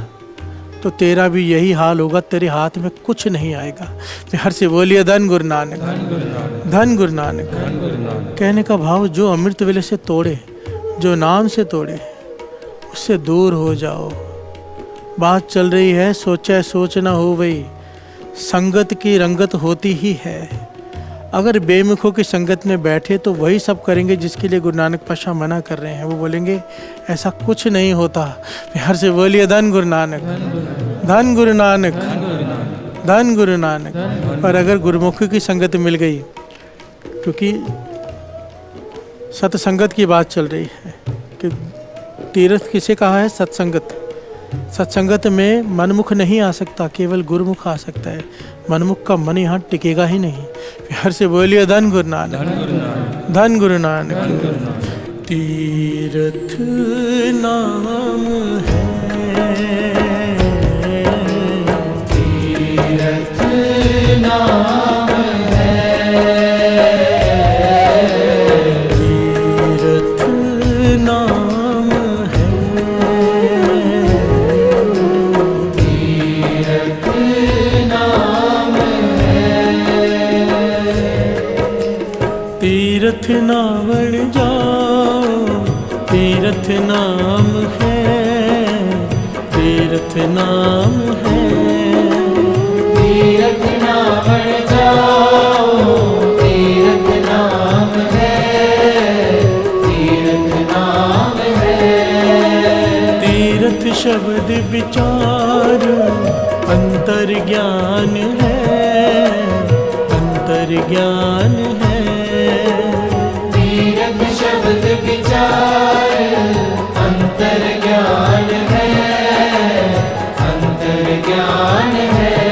तो तेरा भी यही हाल होगा, तेरे हाथ में कुछ नहीं आएगा। प्यार से बोलिए धन गुरु नानक। धन गुरु नानक। कहने का भाव जो अमृत वेले से तोड़े, जो नाम से तोड़े, उससे दूर हो जाओ। बात चल रही है, सोचा सोच ना हो गई, संगत की रंगत होती ही है। अगर बेमुखों की संगत में बैठे तो वही सब करेंगे जिसके लिए गुरु नानक पातशाह मना कर रहे हैं। वो बोलेंगे ऐसा कुछ नहीं होता। प्यार से बोलिए धन गुरु नानक। धन गुरु नानक। धन गुरु नानक। पर अगर गुरुमुखी की संगत मिल गई, क्योंकि सत्संगत की बात चल रही है कि तीर्थ किसे कहा है? सत्संगत। सत्संगत में मनमुख नहीं आ सकता, केवल गुरुमुख आ सकता है। मनमुख का मन यहाँ टिकेगा ही नहीं। प्यार से बोलिए धन गुरु नानक। धन गुरु नानक। तीर्थ नाम है तीर्थ ना बन जाओ, तीर्थ नाम है, तीर्थ नाम है। तीर्थ ना बन जाओ, तीर्थ नाम है, तीर्थ नाम है। तीर्थ शब्द विचार अंतर ज्ञान है, अंतर ज्ञान है। तीर्थ शब्द विचार अंतर ज्ञान है, अंतर ज्ञान है।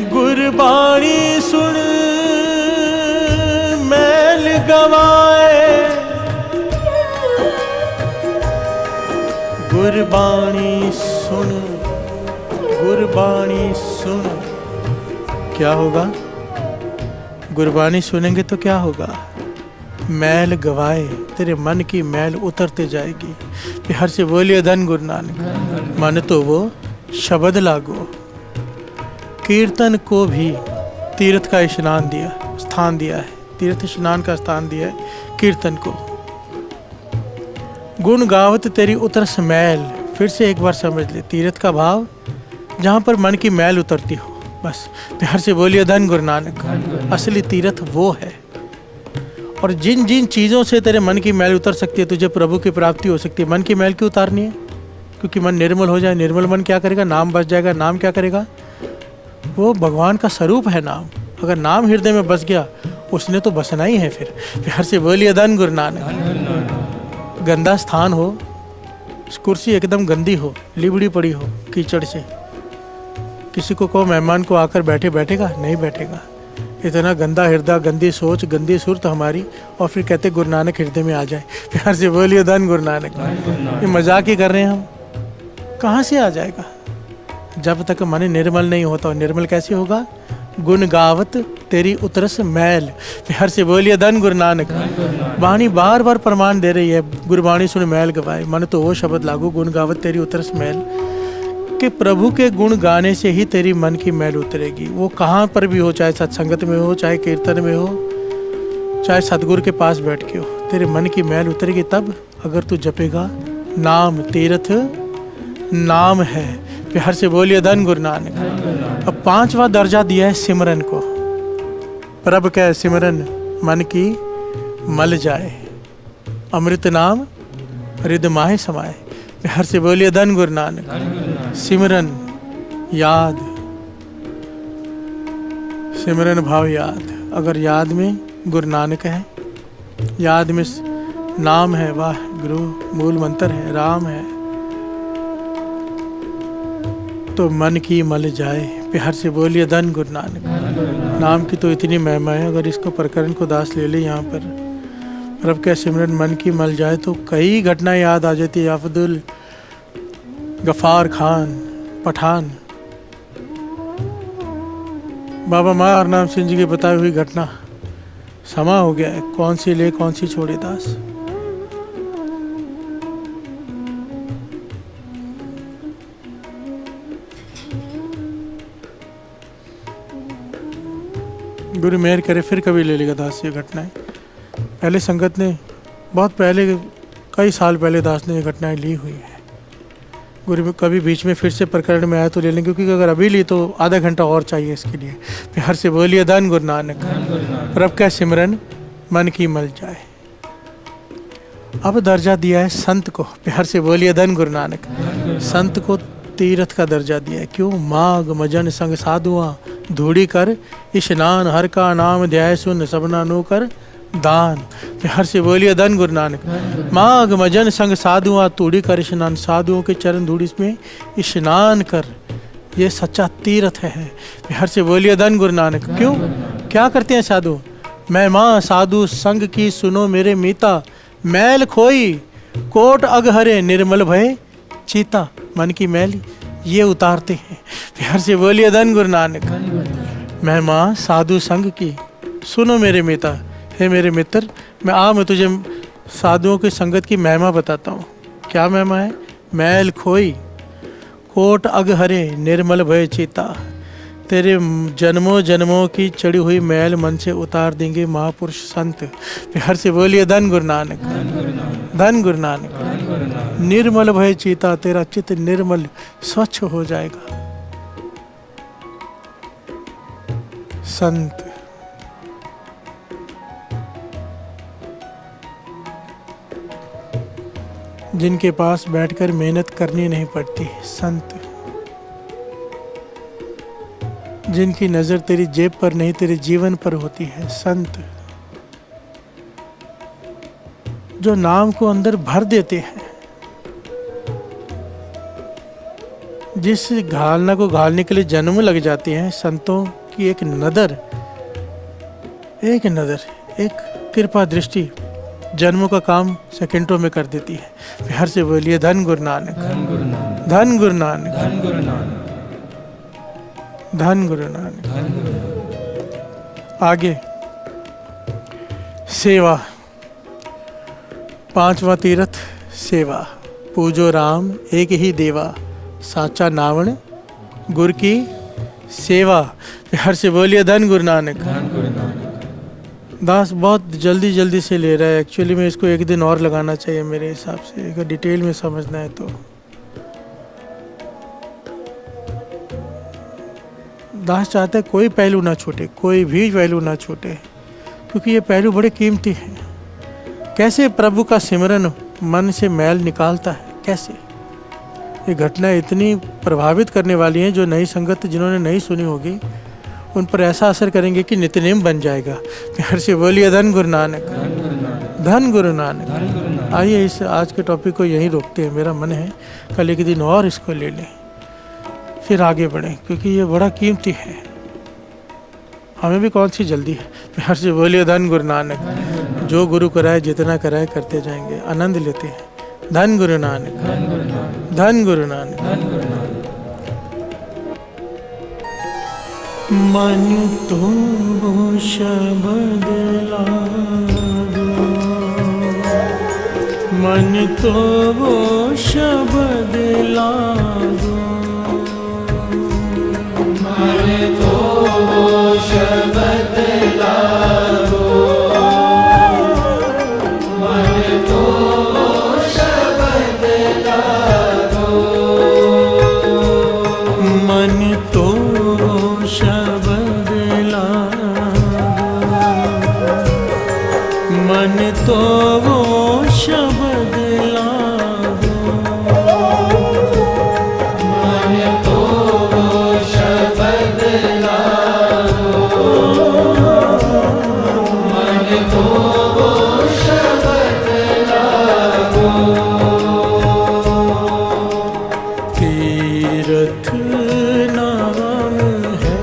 गुरबाणी सुन मैल गवाए, गुरबाणी सुन, गुरबाणी सुन। क्या होगा? गुरबाणी सुनेंगे तो क्या होगा? मैल गवाए, तेरे मन की मैल उतरते जाएगी। बिहार से बोलिए धन गुरु नानक। मन तो वो शब्द लागो। कीर्तन को भी तीर्थ का स्नान दिया, स्थान दिया है, तीर्थ स्नान का स्थान दिया है कीर्तन को। गुण गावत तेरी उतरस मैल, फिर से एक बार समझ ले, तीर्थ का भाव जहाँ पर मन की मैल उतरती हो, बस। बिहार से बोलिए धन गुरु नानक। असली तीर्थ वो है। और जिन जिन चीज़ों से तेरे मन की मैल उतर सकती है, तुझे प्रभु की प्राप्ति हो सकती है। मन की मैल क्यों उतारनी है? क्योंकि मन निर्मल हो जाए। निर्मल मन क्या करेगा? नाम बस जाएगा। नाम क्या करेगा? वो भगवान का स्वरूप है नाम। अगर नाम हृदय में बस गया, उसने तो बसना ही है फिर। बिहार से बोलिए धन गुरु नानक। गंदा स्थान हो, कुर्सी एकदम गंदी हो, लिबड़ी पड़ी हो कीचड़ से, किसी को कहो मेहमान को आकर बैठे, बैठेगा? नहीं बैठेगा। इतना गंदा हृदय, गंदी सोच, गंदी सुरत हमारी, और फिर कहते गुरु नानक हृदय में आ जाए। प्यार से बोलिए धन गुरु नानक। ये मजाक ही कर रहे हैं हम। कहाँ से आ जाएगा? जब तक मन निर्मल नहीं होता। और निर्मल कैसे होगा? गुण गावत तेरी उतरस मैल। प्यार से बोलिए धन गुरु नानक। वाणी बार बार प्रमाण दे रही है, गुरबाणी सुन मैल गवाए, मन तो वो शब्द लागू, गुण गावत तेरी उतरस मैल। कि प्रभु के गुण गाने से ही तेरी मन की मैल उतरेगी। वो कहाँ पर भी हो, चाहे सत्संगत में हो, चाहे कीर्तन में हो, चाहे सतगुरु के पास बैठ के हो, तेरे मन की मैल उतरेगी तब अगर तू जपेगा नाम। तीर्थ नाम है। प्यार से बोलिए धन गुरु नानक। अब 5वां दर्जा दिया है सिमरन को। प्रभ का सिमरन मन की मल जाए, अमृत नाम हृदय माहे समाए। प्यार से बोलिए धन गुरु नानक। सिमरन याद, सिमरन भाव याद। अगर याद में गुरु नानक है, याद में नाम है, वाह गुरु मूल मंत्र है, राम है, तो मन की मल जाए। प्यार से बोलिए धन गुरु नानक। नाम की तो इतनी महिमा है। अगर इसको प्रकरण को दास ले ले यहाँ पर, प्रभ का सिमरन मन की मल जाए, तो कई घटनाएं याद आ जाती है। अब्दुल गफार खान पठान, बाबा माँ नाम सिंह जी की बताई हुई घटना। समा हो गया है, कौन सी ले कौन सी छोड़े दास। गुरु मेहर करे फिर कभी ले लेगा दास ये घटनाएं। पहले संगत ने बहुत पहले, कई साल पहले दास ने ये घटनाएं ली हुई है। गुरु कभी बीच में फिर से प्रकरण में आया तो ले लेंगे, क्योंकि अगर अभी ली तो आधा घंटा और चाहिए इसके लिए। प्यार से बोलिए धन गुरु नानक। प्रभ का सिमरन मन की मल जाए। अब दर्जा दिया है संत को। प्यार से बोलिए धन गुरु नानक। संत को तीर्थ का दर्जा दिया है। क्यों? माघ मजन संग साधुआ धूड़ी कर स्नान, हर का नाम ध्याय सुन सबना नो कर दान। प्यार से बोलिए धन गुरु नानक। माघ मजन संग साधुआ धूड़ी कर स्नान, साधुओं के चरण धूड़ी में स्नान कर, ये सच्चा तीर्थ है। प्यार से बोलिए धन गुरु नानक। क्यों? क्या करते हैं साधु? मैं माँ साधु संग की सुनो मेरे मीता, मैल खोई कोट अगहरे निर्मल भय चीता। मन की मैल ये उतारते हैं। प्यार से बोलिए धन गुरु नानक। मैं माँ साधु संग की सुनो मेरे मीता। हे मेरे मित्र, मैं तुझे साधुओं की संगत की महिमा बताता हूँ। क्या महिमा है? मैल खोई कोट अगहरे निर्मल भय चीता। तेरे जन्मों जन्मों की चढ़ी हुई मैल मन से उतार देंगे महापुरुष संत। प्यार से बोलिए धन गुरु नानक, धन गुरु नानक। निर्मल भय चीता, तेरा चित्त निर्मल स्वच्छ हो जाएगा। संत जिनके पास बैठकर मेहनत करनी नहीं पड़ती, संत जिनकी नजर तेरी जेब पर नहीं तेरे जीवन पर होती है, संत जो नाम को अंदर भर देते हैं, जिस घालना को घालने के लिए जन्म लग जाते हैं, संतों की एक नजर, एक कृपा दृष्टि जन्मों का काम सेकंडों में कर देती है। प्यार से बोलिए धन गुरु नानक, धन गुरु नानक, धन गुरु नानक, धन गुरु नानक, धन गुरु नानक। धन गुरु नानक। आगे सेवा, पांचवा तीर्थ सेवा। पूजो राम एक ही देवा, साचा नावण गुर की सेवा। प्यार से बोलिए धन गुरु नानक, धन गुरु नानक। दास बहुत जल्दी से ले रहा है। एक्चुअली में इसको एक दिन और लगाना चाहिए मेरे हिसाब से, अगर डिटेल में समझना है तो। दास चाहता है कोई पहलू ना छूटे, कोई भी पहलू ना छूटे, क्योंकि ये पहलू बड़े कीमती हैं। कैसे प्रभु का सिमरन मन से मैल निकालता है, कैसे ये घटना इतनी प्रभावित करने वाली है, जो नई संगत जिन्होंने नहीं सुनी होगी उन पर ऐसा असर करेंगे कि नित्यनेम बन जाएगा। प्यार से बोलिए धन गुरु नानक, धन गुरु नानक, धन गुरु नानक। धन गुरु नानक। आइए इस आज के टॉपिक को यहीं रोकते हैं। मेरा मन है कल एक दिन और इसको ले लें, फिर आगे बढ़ें, क्योंकि ये बड़ा कीमती है। हमें भी कौन सी जल्दी है। प्यार से बोलिए धन गुरु नानक। जो गुरु कराए जितना कराए करते जाएंगे, आनंद लेते हैं। धन गुरु नानक, धन गुरु नानक, धन गुरु नानक। धन गुरु नानक। मन तो वो शब्द लागो, मन तो वो शब्द लागो, मन तो वो शब्द लागो, मन तो वो शब्द लागो, मन तो वो शब्द लागो, मन तो वो शब्द लागो, मन तो वो शब्द लागो, मन तो वो शब्द लागो। तीर्थ नाम है,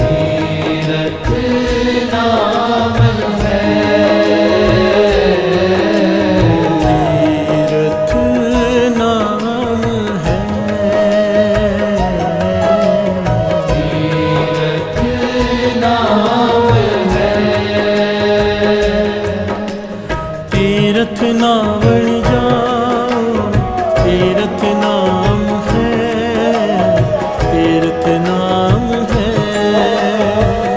तीर्थ नाम है, तीर्थ नाम है, तीर्थ नाम है, तीर्थ नावण जाओ, तीर्थ नाम है, तीर्थ नाम है,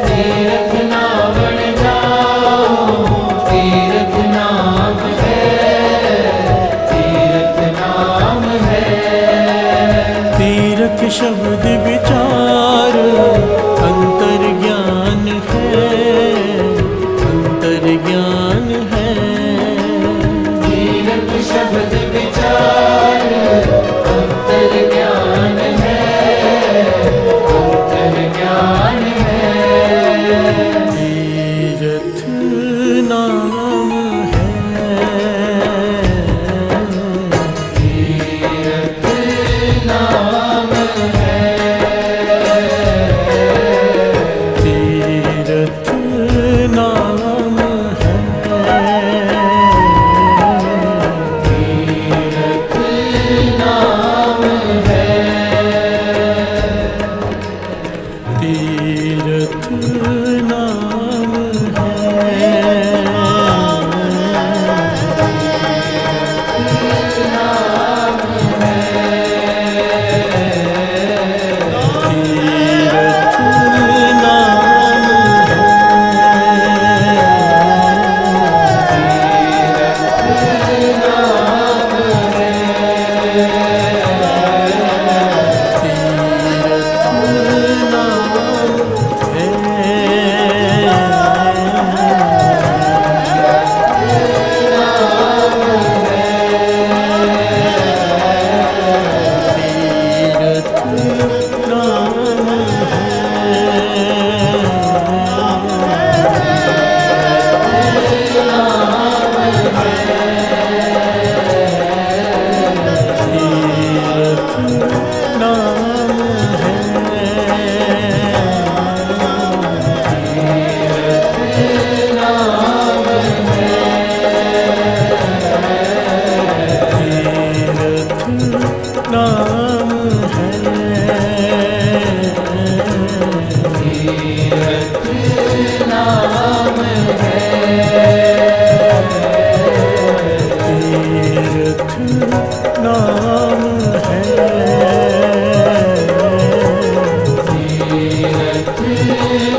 तीर्थ नावण जाओ, तीर्थ नाम है, तीर्थ नाम है, तीर्थ शब्द विचार अंतर ज्ञान है, अंतर ज्ञान है, तीर्थ शब्द विचार नाम है। तीरथ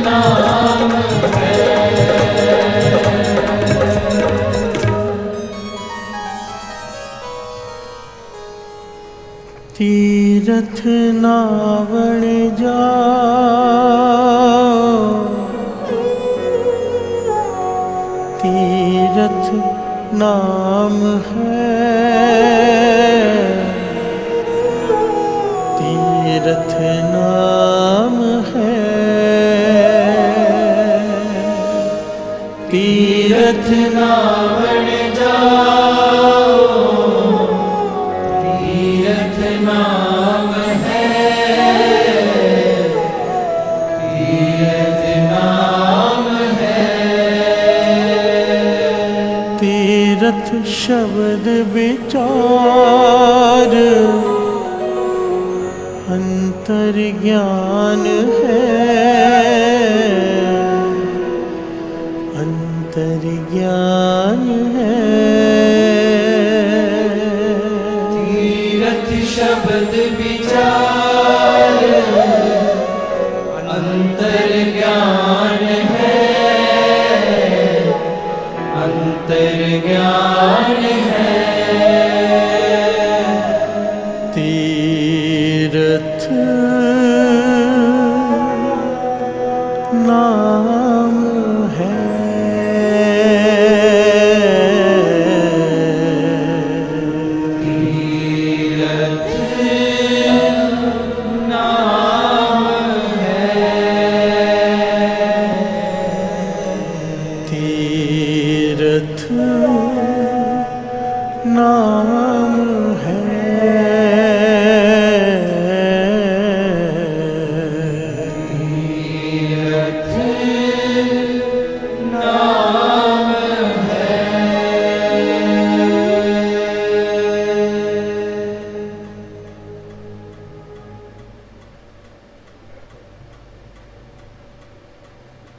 नाम है। तीरथ नावण जाओ, तीरथ नाम है। तीरथ नाम है। तीरथ नावण जाओ, तीरथ नाम है। तीरथ नाम है। तीरथ शब्द विचार अंतर ज्ञान है। अंतर ज्ञान है। तीरथ शब्द विचार अंतर ज्ञान है। अंतर ज्ञान है। तीरथ नाम है। तीरथ नाम है। तीरथ नाम